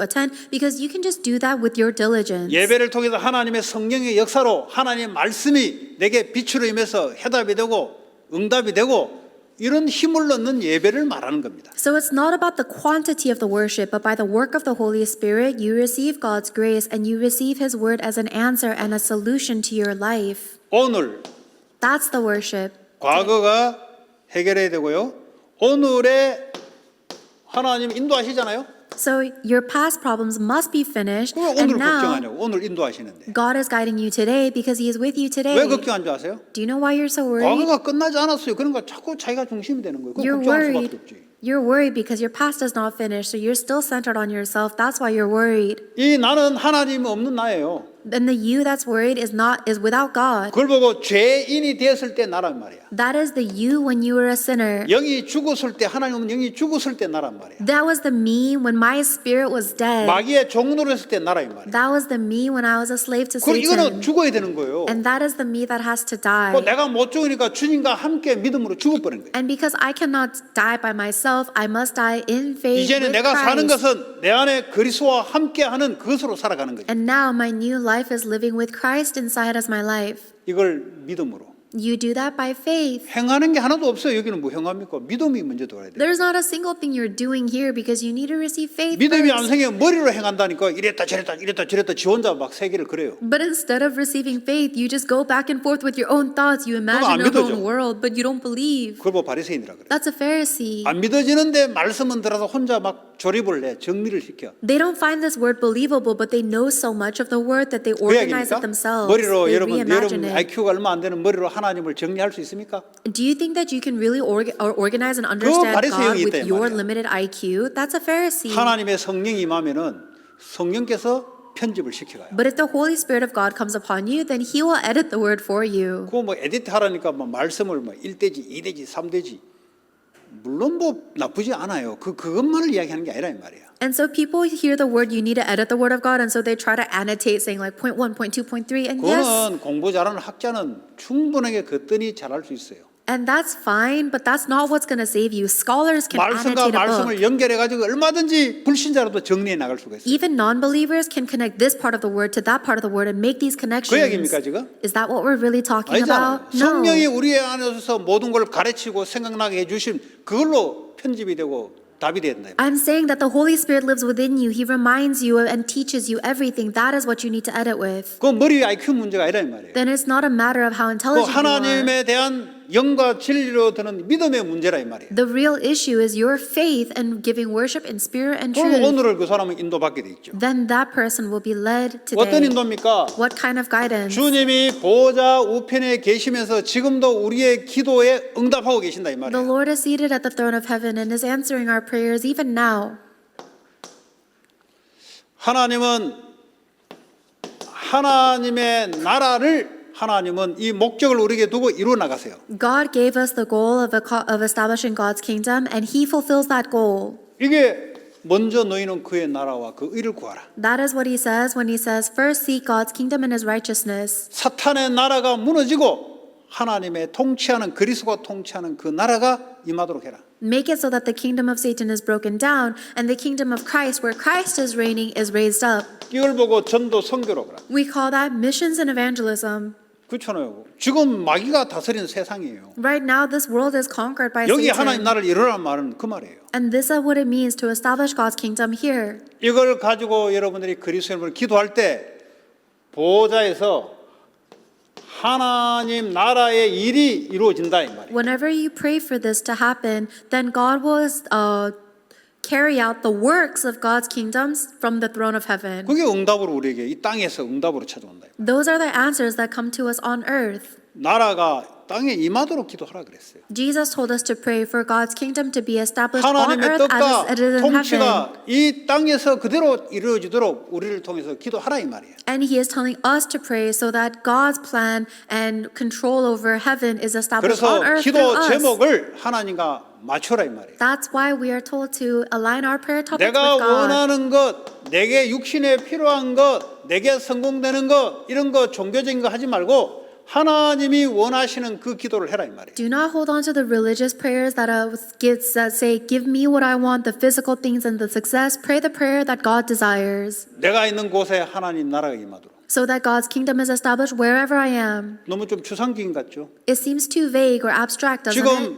attend, because you can just do that with your diligence. 예배를 통해서 하나님의 성령의 역사로 하나님의 말씀이 내게 빛으로 임해서 해답이 되고 응답이 되고 이런 힘을 얻는 예배를 말하는 겁니다. So it's not about the quantity of the worship, but by the work of the Holy Spirit, you receive God's grace and you receive His word as an answer and a solution to your life. 오늘 That's the worship. 과거가 해결해야 되고요. 오늘의 하나님 인도하시잖아요. So your past problems must be finished, 왜 and 오늘 now 걱정하냐고. 오늘 인도하시는데. God is guiding you today because He is with you today. 왜 걱정한 줄 아세요? Do you know why you're so worried? 과거가 끝나지 않았어요. 그러니까 자꾸 자기가 중심이 되는 거예요. 그럼 You're 걱정할 수밖에 worried. 없지. You're worried because your past is not finished, so you're still centered on yourself. That's why you're worried. 이 나는 하나님 없는 나예요. And the you that's worried is without God. 그걸 보고 죄인이 되었을 때 나란 말이야. That is the you when you were a sinner. 영이 죽었을 때 하나님 없는 영이 죽었을 때 나란 말이야. That was the me when my spirit was dead. 마귀의 종노릇 했을 때 나라 이 말이야. That was the me when I was a slave to 그럼 이거는 Satan. 죽어야 되는 거예요. And that is the me that has to die. 내가 못 죽으니까 주님과 함께 믿음으로 죽어버린 거예요. And because I cannot die by myself, I must die in faith 이제는 with 내가 사는 Christ. 것은 내 안에 그리스도와 함께하는 그것으로 살아가는 거죠. And now my new life is living with Christ inside as my life. 이걸 믿음으로. You do that by faith. 행하는 게 하나도 없어요. 여기는 뭐 행합니까? 믿음이 먼저 돌아야 돼요. There's not a single thing you're doing here because you need to receive faith 믿음이 안 first. 생기면 머리로 행한다니까 이랬다 저랬다 이랬다 저랬다 지 혼자 막 세계를 그래요. But instead of receiving faith, you just go back and forth with your own thoughts. You 안 imagine your 믿어져. own world, but you don't believe. 그걸 보고 바리새인이라 그래요. That's a Pharisee. 안 믿어지는데 말씀은 들어서 혼자 막 조립을 해 정리를 시켜. They don't find this word believable, but they know so much of the word that they 그 organize 얘기입니까? it themselves. 머리로 They 여러분 reimagine it. IQ가 얼마 안 되는 머리로 하나님을 정리할 수 있습니까? Do you think that you can really organize and understand God 바리새인이 with 있다, 이 your 말이야. limited IQ? That's a Pharisee. 하나님의 성령이 임하면은 성령께서 편집을 시켜가요. But if the Holy Spirit of God comes upon you, then He will edit the word for you. 그거 뭐 에디트 하라니까 뭐 말씀을 뭐 1대지, 2대지, 3대지. 물론 뭐 나쁘지 않아요. 그것만을 이야기하는 게 아니라 이 말이야. And so people hear the word, you need to edit the word of God, and so they try to annotate saying like point 1, point 2, point 3, and yes, 그거는 공부 잘하는 학자는 충분하게 거뜬히 잘할 수 있어요. and that's fine, but that's not what's going to save you. Scholars can 말씀과 annotate a book. 말씀을 연결해가지고 얼마든지 불신자로도 정리해 나갈 수가 있어요. Even non-believers can connect this part of the word to that part of the word and make these 그 connections. 얘기입니까 지금? Is that what we're really talking 아니잖아요. about? No. 성령이 우리 안에서 모든 걸 가르치고 생각나게 해주신 그걸로 편집이 되고 답이 된다. I'm saying that the Holy Spirit lives within you. He reminds you and teaches you everything. That is what you need to edit with. 그 머리 IQ 문제가 아니라 이 말이에요. Then it's not a matter of how 그 intelligent you are. 하나님에 대한 영과 진리로 드는 믿음의 문제라 이 말이에요. The real issue is your faith and giving worship in spirit and 그럼 truth. 오늘을 그 사람은 인도받게 돼 있죠. Then that person will be led 어떤 today. 인도입니까? What kind of guidance? 주님이 보좌 우편에 계시면서 지금도 우리의 기도에 응답하고 계신다 이 The 말이에요. Lord is seated at the throne of heaven and is answering our prayers even now. 하나님은 하나님의 나라를 하나님은 이 목적을 우리에게 두고 이루어 나가세요. God gave us the goal of establishing God's kingdom, and He fulfills that goal. 이게 먼저 너희는 그의 나라와 그 의를 구하라. That is what He says when He says, first seek God's kingdom and His righteousness. 사탄의 나라가 무너지고 하나님의 통치하는 그리스도가 통치하는 그 나라가 임하도록 해라. Make it so that the kingdom of Satan is broken down and the kingdom of Christ, where Christ is reigning, is raised up. 이걸 보고 전도 선교로 그라. We call that missions and evangelism. 그렇잖아요. 지금 마귀가 다스리는 세상이에요. Right now, this world is conquered by 여기 하나님 Satan. 나라를 이루라는 말은 그 말이에요. And this is what it means to establish God's kingdom here. 이걸 가지고 여러분들이 그리스도 여러분을 기도할 때 보호자에서 하나님 나라의 일이 이루어진다 이 말이에요. Whenever you pray for this to happen, then God will carry out the works of God's kingdoms from the throne of heaven. 그게 응답으로 우리에게 이 땅에서 응답으로 찾아온다. Those are the answers that come to us on earth. 나라가 땅에 임하도록 기도하라 그랬어요. Jesus told us to pray for God's kingdom to be established on 하나님의 earth as 뜻과 it is in heaven. 통치가 이 땅에서 그대로 이루어지도록 우리를 통해서 기도하라 이 말이에요. And He is telling us to pray so that God's plan and control over heaven is established 그래서 on earth 기도 through us. 제목을 하나님과 맞춰라 이 말이에요. That's why we are told to align our prayer topics 내가 with God. 원하는 것, 내게 육신에 필요한 것, 내게 성공되는 것 이런 거 종교적인 거 하지 말고 하나님이 원하시는 그 기도를 해라 이 말이에요. Do not hold on to the religious prayers that say, give me what I want, the physical things and the success. Pray the prayer that God desires, 내가 있는 곳에 하나님 나라가 임하도록. so that God's kingdom is established wherever I am. 너무 좀 추상적인 것 같죠? It seems too vague or abstract, doesn't it? 지금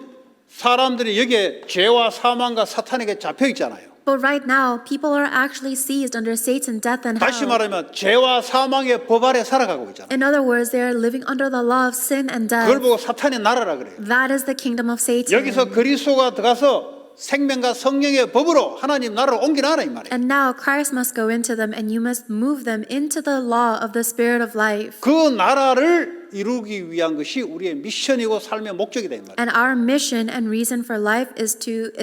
사람들이 여기에 죄와 사망과 사탄에게 잡혀 있잖아요. But right now, people are actually seized under Satan, death, and 다시 hell. 말하면 죄와 사망의 법 아래 살아가고 있잖아요. In other words, they are living under the law of sin and 그걸 death. 보고 사탄의 나라라 그래요. That is the kingdom of Satan. 여기서 그리스도가 들어가서 생명과 성령의 법으로 하나님 나라를 옮기라 이 말이에요. And now Christ must go into them, and you must move them into the law of the Spirit of life. 그 나라를 이루기 위한 것이 우리의 미션이고 삶의 목적이다 이 말이에요. And our mission and reason for life is to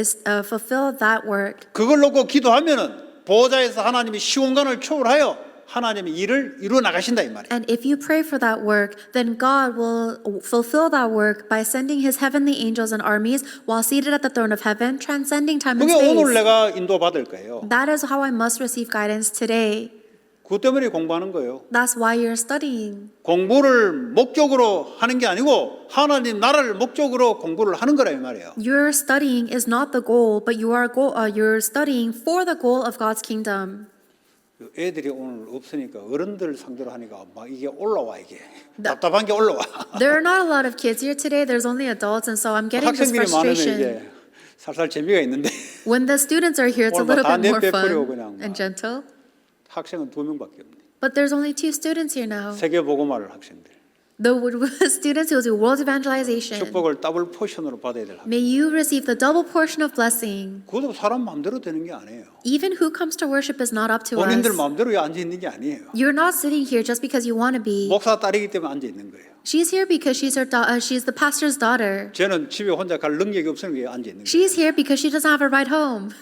fulfill that work. 그걸 놓고 기도하면은 보호자에서 하나님이 시공간을 초월하여 하나님의 일을 이루어 나가신다 이 말이에요. And if you pray for that work, then God will fulfill that work by sending His heavenly angels and armies while seated at the throne of heaven, transcending time and 그게 오늘 space. 내가 인도받을 거예요. That is how I must receive guidance today. 그것 때문에 공부하는 거예요. That's why you're studying. 공부를 목적으로 하는 게 아니고 하나님 나라를 목적으로 공부를 하는 거라 이 말이에요. Your studying is not the goal, but you're studying for the goal of God's kingdom. 애들이 오늘 없으니까 어른들 상대로 하니까 막 이게 올라와 이게 답답한 게 올라와. There are not a lot of kids here today. There's only adults, and so I'm getting this 학생들이 많으면 frustration. 이게 살살 재미가 있는데 When the students are here, it's a 오늘 little 다 bit more 내빼버리고 fun 그냥 and 막. gentle. 학생은 2명밖에 없네. But there's only 2 students here now. 세계복음화를 학생들. The students who will do world evangelization. 축복을 더블 포션으로 받아야 될 학생. May you receive the double portion of blessing. 그것도 사람 마음대로 되는 게 아니에요. Even who comes to worship is not up to 본인들 us. 마음대로 앉아 있는 게 아니에요. You're not sitting here just because you want to be. 목사 딸이기 때문에 앉아 있는 거예요. She's here because she's she's the pastor's daughter. 저는 집에 혼자 갈 능력이 없으니까 앉아 있는 거예요. She's here because she doesn't have a ride home.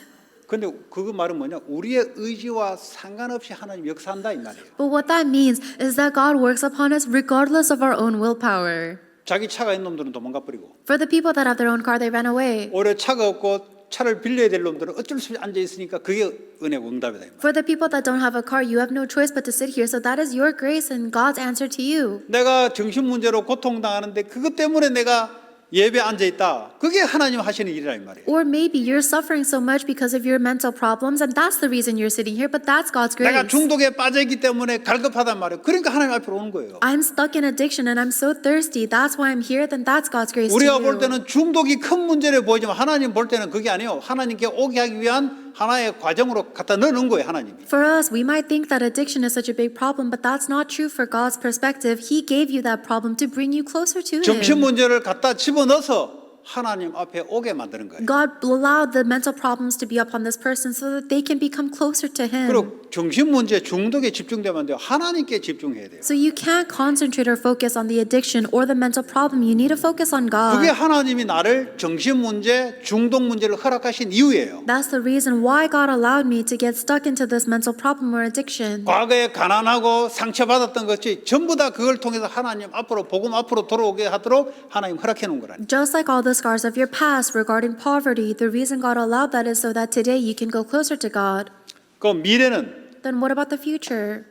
근데 그거 말은 뭐냐? 우리의 의지와 상관없이 하나님 역사한다 이 말이에요. But what that means is that God works upon us regardless of our own willpower. 자기 차가 있는 놈들은 도망가 버리고 For the people that have their own car, they ran away. 오히려 차가 없고 차를 빌려야 될 놈들은 어쩔 수 없이 앉아 있으니까 그게 은혜고 응답이다 이 말이에요. For the people that don't have a car, you have no choice but to sit here. So that is your grace and God's answer to you. 내가 정신 문제로 고통당하는데 그것 때문에 내가 예배에 앉아 있다. 그게 하나님 하시는 일이라 이 말이에요. Or maybe you're suffering so much because of your mental problems, and that's the reason you're sitting here, but that's God's 내가 grace. 중독에 빠져 있기 때문에 갈급하단 말이에요. 그러니까 하나님 앞으로 오는 거예요. I'm stuck in addiction and I'm so thirsty. That's why I'm here. Then that's God's grace to 우리가 볼 you. 때는 중독이 큰 문제를 보이지만 하나님 볼 때는 그게 아니에요. 하나님께 오게 하기 위한 하나의 과정으로 갖다 넣는 거예요. 하나님이. For us, we might think that addiction is such a big problem, but that's not true for God's perspective. He gave you that problem to bring you closer to 정신 Him. 문제를 갖다 집어넣어서 하나님 앞에 오게 만드는 거예요. God allowed the mental problems to be upon this person so that they can become closer to Him. 그리고 중심 문제, 중독에 집중되면 안 돼요. 하나님께 집중해야 돼요. So you can't concentrate or focus on the addiction or the mental problem. You need to focus on 그게 God. 하나님이 나를 정신 문제, 중독 문제를 허락하신 이유예요. That's the reason why God allowed me to get stuck into this mental problem or addiction. 과거에 가난하고 상처받았던 것이 전부 다 그걸 통해서 하나님 앞으로 복음 앞으로 돌아오게 하도록 하나님 허락해 놓은 거라니. Just like all the scars of your past regarding poverty, the reason God allowed that is so that today you can go closer to God. 그 미래는 Then what about the future?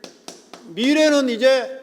미래는 이제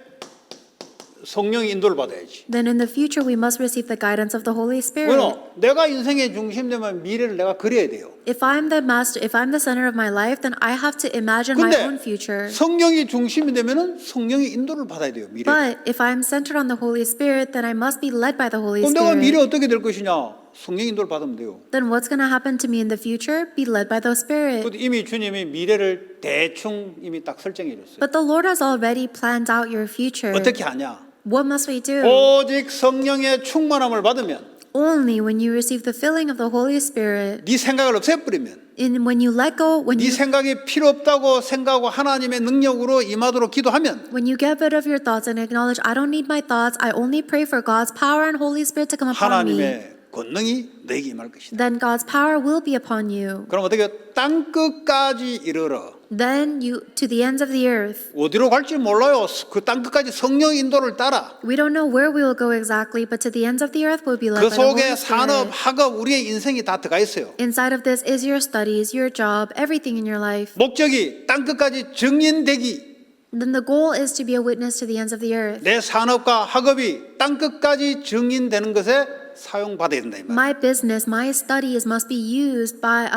성령의 인도를 받아야지. Then in the future we must receive the guidance of the Holy Spirit. 왜냐? 내가 인생의 중심되면 미래를 내가 그려야 돼요. If I'm the master, if I'm the center of my life, then I have to imagine my own 근데 future. 성령이 중심이 되면은 성령의 인도를 받아야 돼요. 미래. But if I'm centered on the Holy Spirit, then I must be led by the Holy 그럼 내가 미래 Spirit. 어떻게 될 것이냐? 성령 인도를 받으면 돼요. Then what's going to happen to me in the future? Be led by the Spirit. 그것도 이미 주님이 미래를 대충 이미 딱 설정해 줬어요. But the Lord has already planned out your future. 어떻게 하냐? What must we do? 오직 성령의 충만함을 받으면 Only when you receive the filling of the Holy Spirit. 네 생각을 없애버리면 When you let go, 네 생각이 필요 없다고 생각하고 하나님의 능력으로 임하도록 기도하면 when you get rid of your thoughts and acknowledge, I don't need my thoughts, I only pray for God's power and Holy Spirit to come upon me, 하나님의 권능이 너에게 임할 것이다. then God's power will be upon you. 그럼 어떻게 땅 끝까지 이르러 Then you, to the ends of the earth. 어디로 갈지 몰라요. 그 땅 끝까지 성령 인도를 따라. We don't know where we will go exactly, but to the ends of the earth we'll be led 그 by the Holy 속에 산업, Spirit. 학업, 우리의 인생이 다 들어가 있어요. Inside of this is your studies, your job, everything in your life. 목적이 땅 끝까지 증인되기. Then the goal is to be a witness to the ends of the earth. 내 산업과 학업이 땅 끝까지 증인되는 것에 사용받아야 된다 이 말. My business, my studies must be used by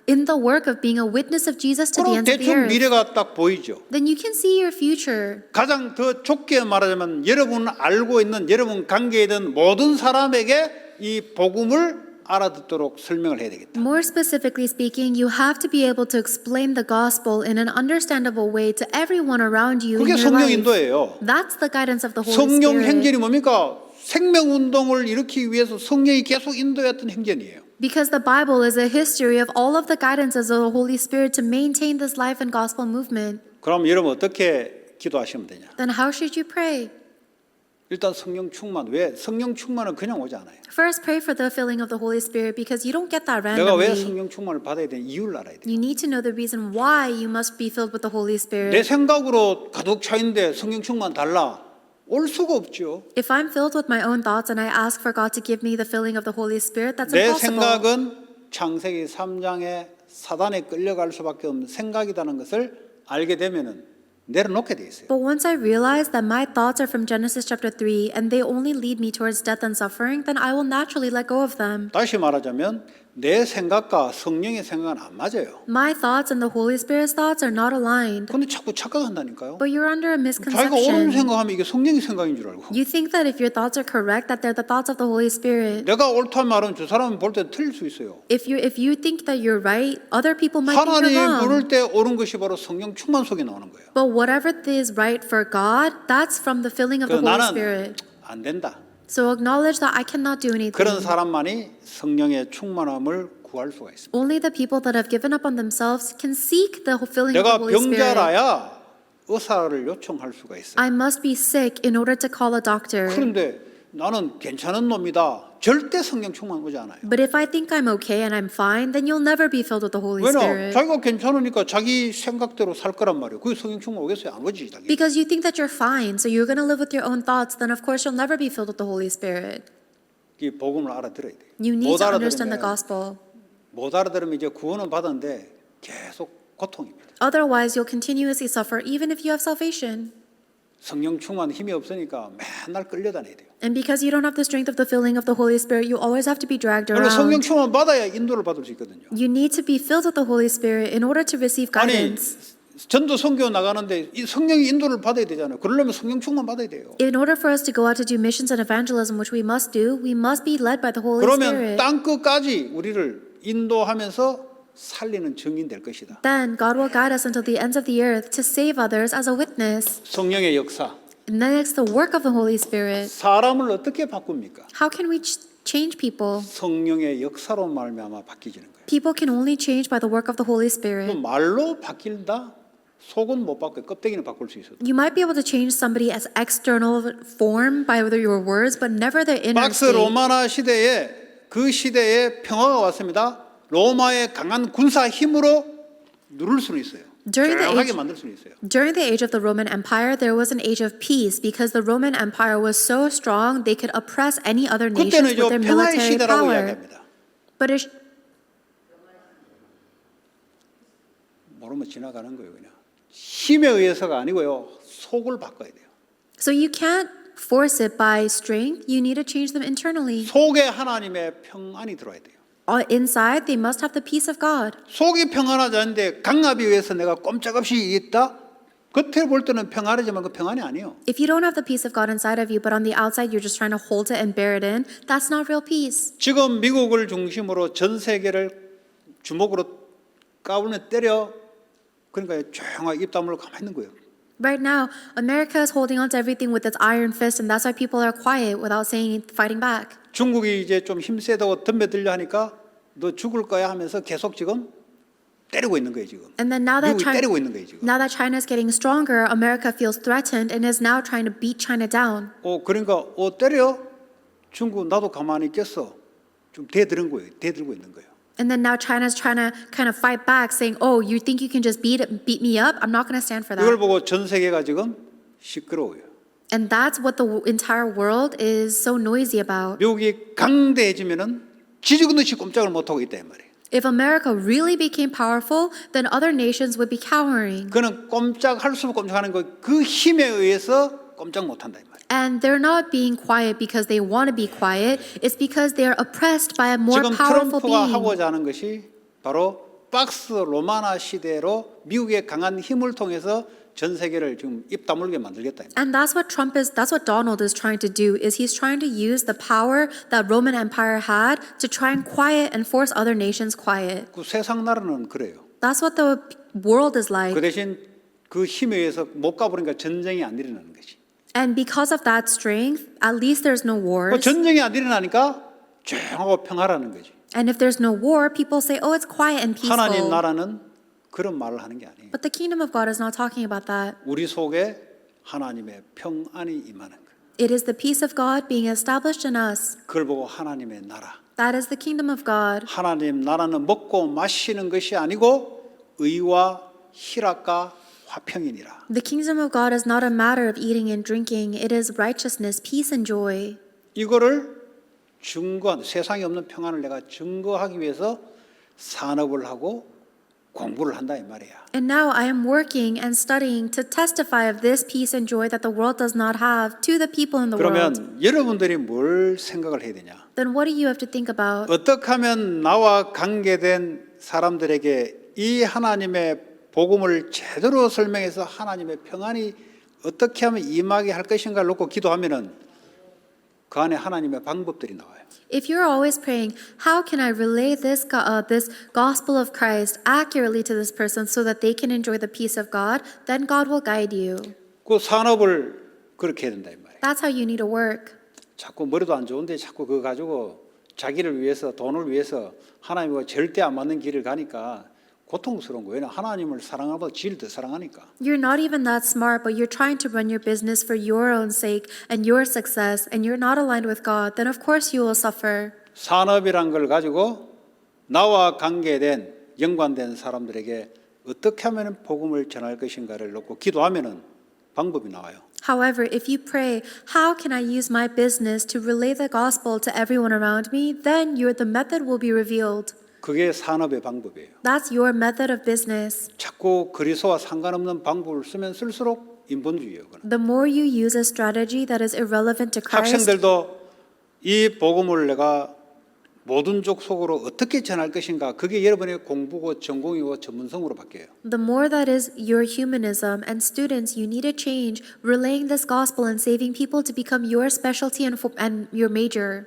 in the work of being a witness of Jesus to the 그럼 ends of the 대충 earth. 미래가 딱 보이죠. Then you can see your future. 가장 더 좁게 말하자면 여러분 알고 있는 여러분 관계에 있는 모든 사람에게 이 복음을 알아듣도록 설명을 해야 되겠다. More specifically speaking, you have to be able to explain the gospel in an understandable way to everyone around you in 그게 your 성령 life. 인도예요. That's the guidance of the Holy 성령 Spirit. 행전이 뭡니까? 생명운동을 일으키기 위해서 성령이 계속 인도했던 행전이에요. Because the Bible is a history of all of the guidances of the Holy Spirit to maintain this life and gospel movement. 그럼 여러분 어떻게 기도하시면 되냐? Then how should you pray? 일단 성령 충만. 왜? 성령 충만은 그냥 오지 않아요. First, pray for the filling of the Holy Spirit because you don't get that 내가 왜 randomly. 성령 충만을 받아야 되는 이유를 알아야 돼. You need to know the reason why you must be filled with the Holy 내 Spirit. 생각으로 가득 차 있는데 성령 충만 달라. 올 수가 없죠. If I'm filled with my own thoughts and I ask for God to give me the filling of the Holy Spirit, that's 내 impossible. 생각은 창세기 3장에 사단에 끌려갈 수밖에 없는 생각이라는 것을 알게 되면은 내려놓게 돼 있어요. But once I realize that my thoughts are from Genesis chapter 3 and they only lead me towards death and suffering, then I will naturally let go of them. 다시 말하자면 내 생각과 성령의 생각은 안 맞아요. My thoughts and the Holy Spirit's thoughts are not aligned. 근데 자꾸 착각한다니까요. But you're under a 자기가 옳은 misconception. 생각하면 이게 성령의 생각인 줄 알고. You think that if your thoughts are correct, that they're the thoughts of the Holy Spirit. 내가 옳다는 말은 저 사람은 볼 때 틀릴 수 있어요. If you think that you're right, other people might think 하나님 you're 부를 wrong. 때 옳은 것이 바로 성령 충만 속에 나오는 거예요. But whatever is right for God, that's from the filling of 그 the Holy 나는 Spirit. 안 된다. So acknowledge that I cannot do anything. 그런 사람만이 성령의 충만함을 구할 수가 있습니다. Only the people that have given up on themselves can seek the filling of the 내가 Holy Spirit. 병자라야 의사를 요청할 수가 있어요. I must be sick in order to call a doctor. 그런데 나는 괜찮은 놈이다. 절대 성령 충만 오지 않아요. But if I think I'm okay and I'm fine, then you'll never be filled with the Holy 왜냐? Spirit. 자기가 괜찮으니까 자기 생각대로 살 거란 말이에요. 그게 성령 충만 오겠어요? 안 오지. 당연히. Because you think that you're fine, so you're going to live with your own thoughts, then of course you'll never be filled with the Holy Spirit. 이 복음을 알아들어야 돼요. You need 못 to understand the 알아들으면 gospel. 못 알아들으면 이제 구원은 받았는데 계속 고통입니다. Otherwise, you'll continuously suffer even if you have salvation. 성령 충만 힘이 없으니까 맨날 끌려다녀야 돼요. And because you don't have the strength of the filling of the Holy Spirit, you always have to be dragged 그리고 성령 around. 충만 받아야 인도를 받을 수 있거든요. You need to be filled with the Holy Spirit in order to receive 아니 guidance. 전도 선교 나가는데 이 성령의 인도를 받아야 되잖아요. 그러려면 성령 충만 받아야 돼요. In order for us to go out to do missions and evangelism, which we must do, we must be led by the Holy 그러면 Spirit. 땅 끝까지 우리를 인도하면서 살리는 증인 될 것이다. Then God will guide us until the ends of the earth to save others as a witness. 성령의 역사. And then it's the work of the Holy Spirit. 사람을 어떻게 바꿉니까? How can we change people? 성령의 역사로 말미암아 바뀌지는 거예요. People can only change by the work of the Holy 그 Spirit. 말로 바뀐다? 속은 못 바꿔요. 껍데기는 바꿀 수 있어도. You might be able to change somebody as external form by your words, but never their inner 박스 state. 로마나 시대에 그 시대에 평화가 왔습니다. 로마의 강한 군사 힘으로 누를 수는 있어요. 조용하게 만들 수는 있어요. During the age of the Roman Empire, there was an age of peace because the Roman Empire was so strong they could oppress any other nations 그때는 with their 평화의 military 시대라고 power. 이야기합니다. But it, 모르면 지나가는 거예요. 그냥 힘에 의해서가 아니고요. 속을 바꿔야 돼요. so you can't force it by strength. You need to change them internally. 속에 하나님의 평안이 들어와야 돼요. Inside, they must have the peace of God. 속이 평안하지 않은데 강압에 의해서 내가 꼼짝없이 있다? 겉에 볼 때는 평안하지만 그 평안이 아니에요. If you don't have the peace of God inside of you, but on the outside you're just trying to hold it and bear it in, that's not real peace. 지금 미국을 중심으로 전 세계를 주먹으로 까불면 때려. 그러니까 조용하게 입 다물고 가만히 있는 거예요. Right now, America is holding on to everything with its iron fist, and that's why people are quiet without saying, fighting back. 중국이 이제 좀 힘세다고 덤벼들려 하니까 너 죽을 거야 하면서 계속 지금 때리고 있는 거예요 지금. And then now that 미국이 때리고 있는 거예요 지금. China is getting stronger, America feels threatened and is now trying to beat China down. 그러니까 때려? 중국 나도 가만히 있겠어. 좀 대들은 거예요. 대들고 있는 거예요. And then now China's trying to kind of fight back, saying, "Oh, you think you can just beat me up? I'm not going to stand for 이걸 that." 보고 전 세계가 지금 시끄러워요. And that's what the entire world is so noisy about. 미국이 강대해지면은 지지근듯이 꼼짝을 못 하고 있다 이 말이에요. If America really became powerful, then other nations would be cowering. 그는 꼼짝할 수 없고 꼼짝하는 그 힘에 의해서 꼼짝 못 한다 이 말이에요. And they're not being quiet because they want to be quiet. It's because they're oppressed by a more 지금 powerful 트럼프가 being. 하고자 하는 것이 바로 박스 로마나 시대로 미국의 강한 힘을 통해서 전 세계를 지금 입 다물게 만들겠다. And that's what Donald is trying to do, is he's trying to use the power that Roman Empire had to try and quiet and force other nations quiet. 그 세상 나라는 그래요. That's what the world is 그 like. 대신 그 힘에 의해서 못 가버리니까 전쟁이 안 일어나는 거지. And because of that strength, at least there's no 그 wars. 전쟁이 안 일어나니까 조용하고 평화라는 거지. And if there's no war, people say, oh, it's quiet and 하나님 peaceful. 나라는 그런 말을 하는 게 아니에요. But the kingdom of God is not talking about that. 우리 속에 하나님의 평안이 임하는 거예요. It is the peace of God being established in us. 그걸 보고 하나님의 나라. That is the kingdom of God. 하나님 나라는 먹고 마시는 것이 아니고 의와 희락과 화평이니라. The kingdom of God is not a matter of eating and drinking. It is righteousness, peace and joy. 이거를 증거한 세상에 없는 평안을 내가 증거하기 위해서 산업을 하고 공부를 한다 이 말이야. And now I am working and studying to testify of this peace and joy that the world does not have to the people in the world. 그러면 여러분들이 뭘 생각을 해야 되냐? Then what do you have to think about? 어떻게 하면 나와 관계된 사람들에게 이 하나님의 복음을 제대로 설명해서 하나님의 평안이 어떻게 하면 임하게 할 것인가를 놓고 기도하면은 그 안에 하나님의 방법들이 나와요. If you're always praying, how can I relay this gospel of Christ accurately to this person so that they can enjoy the peace of God, then God will guide you. 그 산업을 그렇게 해야 된다 이 말이에요. That's how you need to work. 자꾸 머리도 안 좋은데 자꾸 그거 가지고 자기를 위해서 돈을 위해서 하나님과 절대 안 맞는 길을 가니까 고통스러운 거예요. 하나님을 사랑하고 지를 더 사랑하니까. You're not even that smart, but you're trying to run your business for your own sake and your success, and you're not aligned with God, then of course you will suffer. 산업이란 걸 가지고 나와 관계된 연관된 사람들에게 어떻게 하면 복음을 전할 것인가를 놓고 기도하면은 방법이 나와요. However, if you pray, how can I use my business to relay the gospel to everyone around me, then the method will be revealed. 그게 산업의 방법이에요. That's your method of business. 자꾸 그리스도와 상관없는 방법을 쓰면 쓸수록 인본주의예요. 그건. The more you use a strategy that is irrelevant to Christ, 학생들도 이 복음을 내가 모든 족속으로 어떻게 전할 것인가 그게 여러분의 공부고 전공이고 전문성으로 바뀌어요. the more that is your humanism, and students, you need to change relaying this gospel and saving people to become your specialty and your major.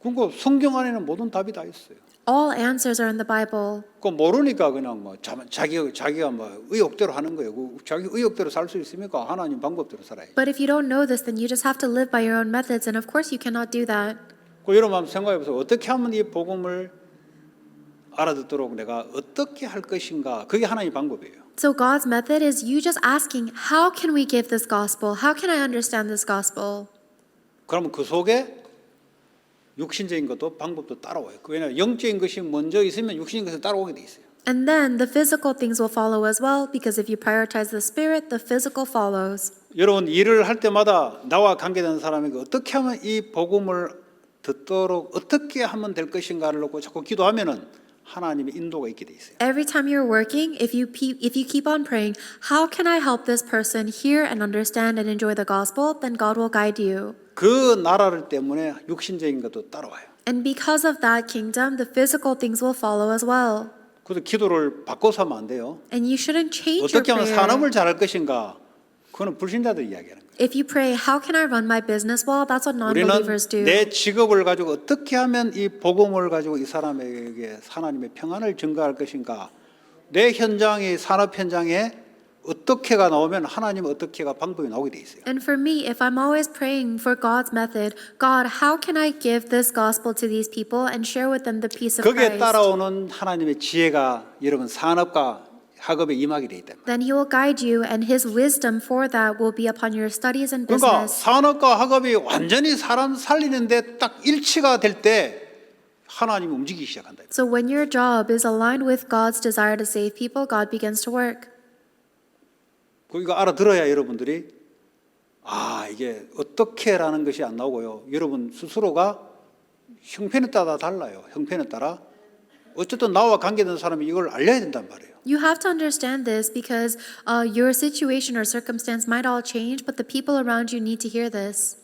그러니까 성경 안에는 모든 답이 다 있어요. All answers are in the Bible. 그 모르니까 그냥 뭐 자기가 뭐 의욕대로 하는 거예요. 그 자기 의욕대로 살 수 있습니까? 하나님 방법대로 살아야지. But if you don't know this, then you just have to live by your own methods, and of course you cannot do that. 그 여러분 한번 생각해 보세요. 어떻게 하면 이 복음을 알아듣도록 내가 어떻게 할 것인가? 그게 하나님의 방법이에요. So God's method is you just asking, how can we give this gospel? How can I understand this gospel? 그러면 그 속에 육신적인 것도 방법도 따라와요. 왜냐하면 영적인 것이 먼저 있으면 육신적인 것이 따라오게 돼 있어요. And then the physical things will follow as well, because if you prioritize the spirit, the physical follows. 여러분 일을 할 때마다 나와 관계된 사람에게 어떻게 하면 이 복음을 듣도록 어떻게 하면 될 것인가를 놓고 자꾸 기도하면은 하나님의 인도가 있게 돼 있어요. Every time you're working, if you keep on praying, how can I help this person hear and understand and enjoy the gospel, then God will guide you. 그 나라를 때문에 육신적인 것도 따라와요. And because of that kingdom, the physical things will follow as well. 그래서 기도를 바꿔서 하면 안 돼요. And you shouldn't change your 어떻게 하면 prayer. 산업을 잘할 것인가? 그거는 불신자들 이야기하는 거예요. If you pray, how can I run my business well? That's what 우리는 non-believers do. 내 직업을 가지고 어떻게 하면 이 복음을 가지고 이 사람에게 하나님의 평안을 증가할 것인가? 내 현장의 산업 현장에 어떻게가 나오면 하나님 어떻게가 방법이 나오게 돼 있어요. And for me, if I'm always praying for God's method, God, how can I give this gospel to these people and share with them the peace of 거기에 Christ? 따라오는 하나님의 지혜가 여러분 산업과 학업에 임하게 돼 있다. Then He will guide you, and His wisdom for that will be upon your studies and 그러니까 business. 산업과 학업이 완전히 사람 살리는데 딱 일치가 될 때 하나님이 움직이기 시작한다. So when your job is aligned with God's desire to save people, God begins to work. 이거 알아들어야 여러분들이 이게 어떻게라는 것이 안 나오고요. 여러분 스스로가 형편에 따라 달라요. 형편에 따라 어쨌든 나와 관계된 사람이 이걸 알려야 된단 말이에요. You have to understand this because your situation or circumstance might all change, but the people around you need to hear this.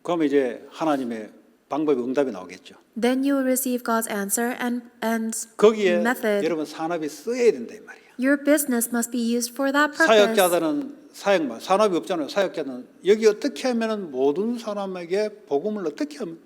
그러면 이제 하나님의 방법의 응답이 나오겠죠. Then you will receive God's answer and 거기에 method. 여러분 산업이 쓰여야 된다 이 말이에요. Your business must be used for that purpose. 사역자들은 산업이 없잖아요. 사역자는 여기 어떻게 하면은 모든 사람에게 복음을 어떻게 하면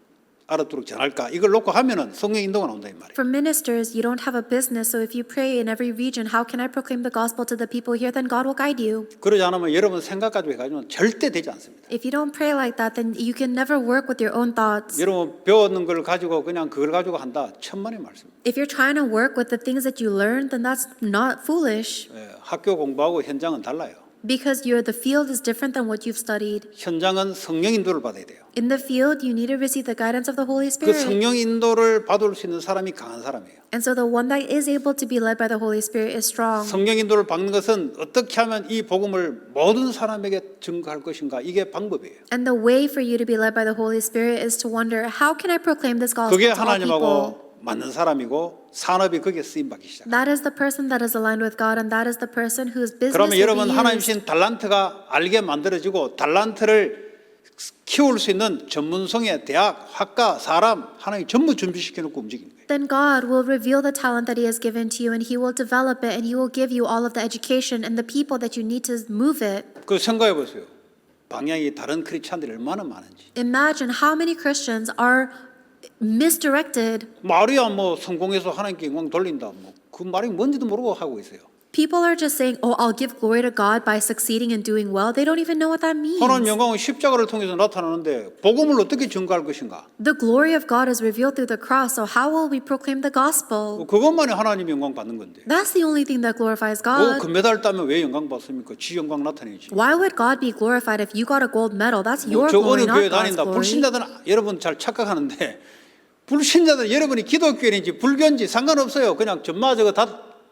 알아듣도록 전할까? 이걸 놓고 하면은 성령 인도가 나온다 이 말이에요. For ministers, you don't have a business, so if you pray in every region, how can I proclaim the gospel to the people here? Then God will guide you. 그러지 않으면 여러분 생각 가지고 해가지고는 절대 되지 않습니다. If you don't pray like that, then you can never work with your own thoughts. 여러분 배웠는 걸 가지고 그냥 그걸 가지고 한다. 천만의 말씀입니다. If you're trying to work with the things that you learned, then that's not foolish. 학교 공부하고 현장은 달라요. Because the field is different than what you've studied. 현장은 성령 인도를 받아야 돼요. In the field, you need to receive the guidance of the Holy 그 Spirit. 성령 인도를 받을 수 있는 사람이 강한 사람이에요. And so the one that is able to be led by the Holy Spirit is strong. 성령 인도를 받는 것은 어떻게 하면 이 복음을 모든 사람에게 증거할 것인가 이게 방법이에요. And the way for you to be led by the Holy Spirit is to wonder, how can I proclaim this gospel 그게 to all people? 하나님하고 맞는 사람이고 산업이 거기에 쓰임 받기 시작. That is the person that is aligned with God, and that is the person whose business 그러면 will 여러분 be 하나님 used. 주신 달란트가 알게 만들어지고 달란트를 키울 수 있는 전문성의 대학, 학과, 사람 하나님 전부 준비시켜 놓고 움직이는 거예요. Then God will reveal the talent that He has given to you, and He will develop it, and He will give you all of the education and the people that you need to move it. 그 생각해 보세요. 방향이 다른 크리스찬들이 얼마나 많은지. Imagine how many Christians are misdirected. 말이야 뭐 성공해서 하나님께 영광 돌린다. 뭐 그 말이 뭔지도 모르고 하고 있어요. People are just saying, "Oh, I'll give glory to God by succeeding and doing well." They don't even know what that means. 하나님 영광은 십자가를 통해서 나타나는데 복음을 어떻게 증거할 것인가? The glory of God is revealed through the cross, so how will we proclaim the gospel? 그것만이 하나님 영광 받는 건데. That's the only thing that glorifies 그 God. 금메달 따면 왜 영광 받습니까? 지 영광 나타내지. Why would God be glorified if you got a gold medal? That's 뭐 your 저 어느 glory, not 교회 God's 다닌다. glory. 불신자들은 여러분 잘 착각하는데 불신자들 여러분이 기독교인인지 불교인지 상관없어요. 그냥 전마 저거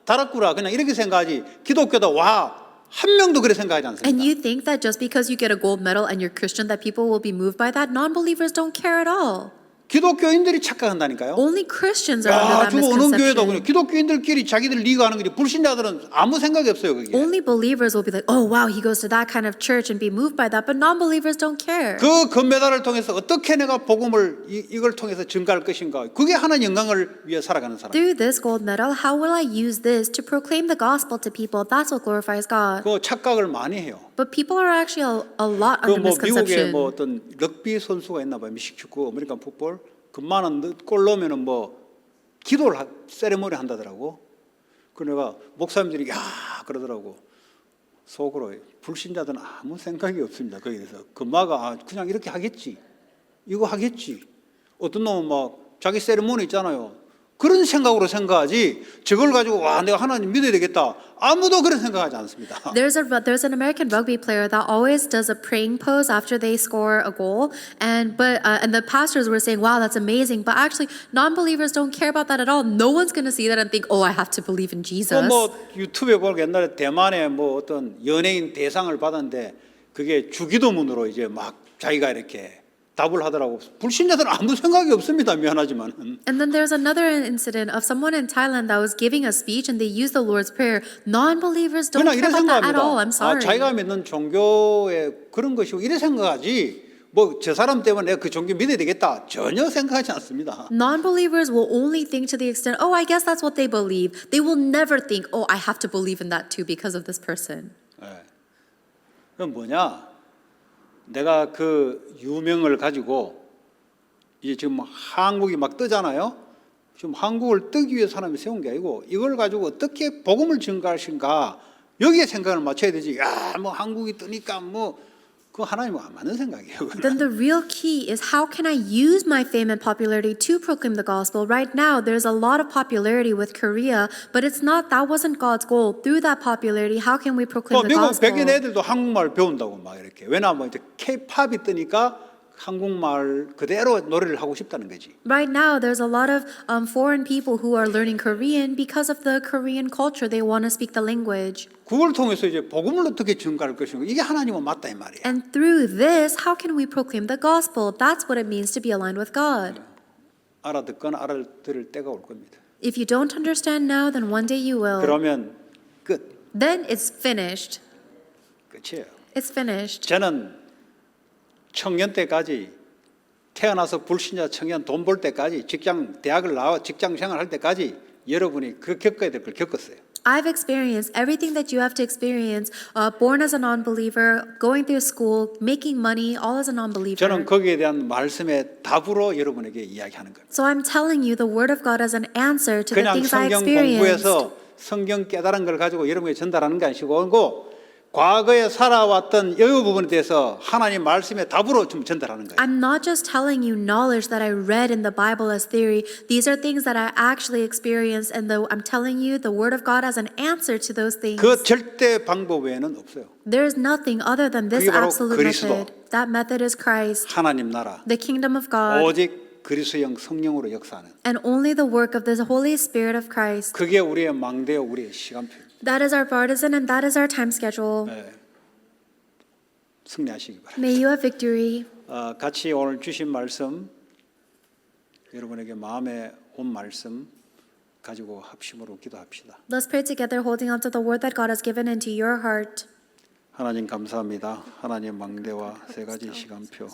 달았구나 그냥 이렇게 생각하지. 기독교다 와 한 명도 그렇게 생각하지 않습니다. And you think that just because you get a gold medal and you're Christian that people will be moved by that? Non-believers don't care at all. 기독교인들이 착각한다니까요. Only Christians are under that 저거 어느 교회도 그냥 misconception. 기독교인들끼리 자기들 리가 하는 거지. 불신자들은 아무 생각이 없어요 거기에. Only believers will be like, oh wow, he goes to that kind of church and be moved by that. But non-believers don't care. 그 금메달을 통해서 어떻게 내가 복음을 이걸 통해서 증가할 것인가. 그게 하나님 영광을 위해 살아가는 사람. Through this gold medal, how will I use this to proclaim the gospel to people? That's what glorifies God. 그 착각을 많이 해요. But people are actually a lot 그 under 뭐 미국에 misconception. 뭐 어떤 럭비 선수가 있나 봐요. 미식 축구, 아메리칸 풋볼. 그만한 골 넣으면은 뭐 기도를 세레모니 한다더라고. 그 내가 목사님들이 야 그러더라고. 속으로 불신자들은 아무 생각이 없습니다. 거기에 대해서 금마가 그냥 이렇게 하겠지. 이거 하겠지. 어떤 놈은 막 자기 세레모니 있잖아요. 그런 생각으로 생각하지 저걸 가지고 와 내가 하나님 믿어야 되겠다. 아무도 그런 생각하지 않습니다. There's an American rugby player that always does a praying pose after they score a goal, and the pastors were saying, "Wow, that's amazing." But actually, non-believers don't care about that at all. No one's going to see that and think, "Oh, I have to believe in Jesus." 뭐 유튜브에 보니까 옛날에 대만에 뭐 어떤 연예인 대상을 받았는데 그게 주기도문으로 이제 막 자기가 이렇게 답을 하더라고. 불신자들은 아무 생각이 없습니다. 미안하지만. And then there's another incident of someone in Thailand that was giving a speech and they used the Lord's Prayer. Non-believers don't 그냥 care 이래 about that at 생각합니다. all. I'm sorry. 자기가 믿는 종교의 그런 것이고 이래 생각하지. 뭐 저 사람 때문에 내가 그 종교 믿어야 되겠다. 전혀 생각하지 않습니다. Non-believers will only think to the extent, "Oh, I guess that's what they believe." They will never think, "Oh, I have to believe in that too because of this person." 그럼 뭐냐? 내가 그 유명을 가지고 이제 지금 한국이 막 뜨잖아요. 지금 한국을 뜨기 위해 사람이 세운 게 아니고 이걸 가지고 어떻게 복음을 증가하신가 여기에 생각을 맞춰야 되지. 야, 뭐 한국이 뜨니까 뭐 그거 하나님은 안 맞는 생각이에요. Then the real key is how can I use my fame and popularity to proclaim the gospel? Right now, there's a lot of popularity with Korea, but that wasn't God's goal. Through that popularity, how can we proclaim the 미국 gospel? 백인 애들도 한국말 배운다고 막 이렇게. 왜냐하면 이제 K-팝이 뜨니까 한국말 그대로 노래를 하고 싶다는 거지. Right now, there's a lot of foreign people who are learning Korean because of the Korean culture. They want to speak the language. 그걸 통해서 이제 복음을 어떻게 증가할 것인가 이게 하나님은 맞다 이 말이야. And through this, how can we proclaim the gospel? That's what it means to be aligned with God. 알아듣거나 알아들을 때가 올 겁니다. If you don't understand now, then one day you will. 그러면 끝. Then it's finished. 끝이에요. It's finished. 저는 청년 때까지 태어나서 불신자 청년 돈 벌 때까지 대학을 나와 직장 생활할 때까지 여러분이 그 겪어야 될 걸 겪었어요. I've experienced everything that you have to experience, born as a non-believer, going through school, making money, all as a non-believer. 저는 거기에 대한 말씀의 답으로 여러분에게 이야기하는 거예요. So I'm telling you the word of God as an answer to the 그냥 things I 성경 experienced. 공부해서 성경 깨달은 걸 가지고 여러분에게 전달하는 게 아니고 과거에 살아왔던 여러 부분에 대해서 하나님 말씀의 답으로 좀 전달하는 거예요. I'm not just telling you knowledge that I read in the Bible as theory. These are things that I actually experienced, and I'm telling you the Word of God as an answer to those things. 그 절대 방법 외에는 없어요. There is nothing other than this 그게 바로 absolute 그리스도. method. That method is Christ, 하나님 나라 the kingdom of God, 오직 그리스도형 성령으로 역사하는 and only the work of the Holy Spirit of Christ. 그게 우리의 망대요 우리의 시간표. That is our partisan and that is our time schedule. 네. 승리하시기 바랍니다. May you have victory. 같이 오늘 주신 말씀 여러분에게 마음에 온 말씀 가지고 합심으로 기도합시다. Let's pray together, holding on to the word that God has given into your heart. 하나님 감사합니다. 하나님 망대와 세 가지 시간표를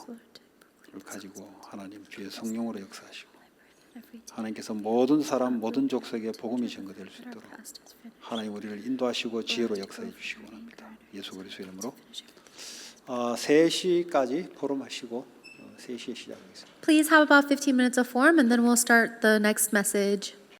가지고 하나님 주의 성령으로 역사하시고 하나님께서 모든 사람 모든 족속에 복음이 전거될 수 있도록 하나님 우리를 인도하시고 지혜로 역사해 주시기 원합니다. 예수 그리스도 이름으로 3시까지 포럼하시고 3시에 시작하겠습니다. Please have about 15 minutes of forum and then we'll start the next message.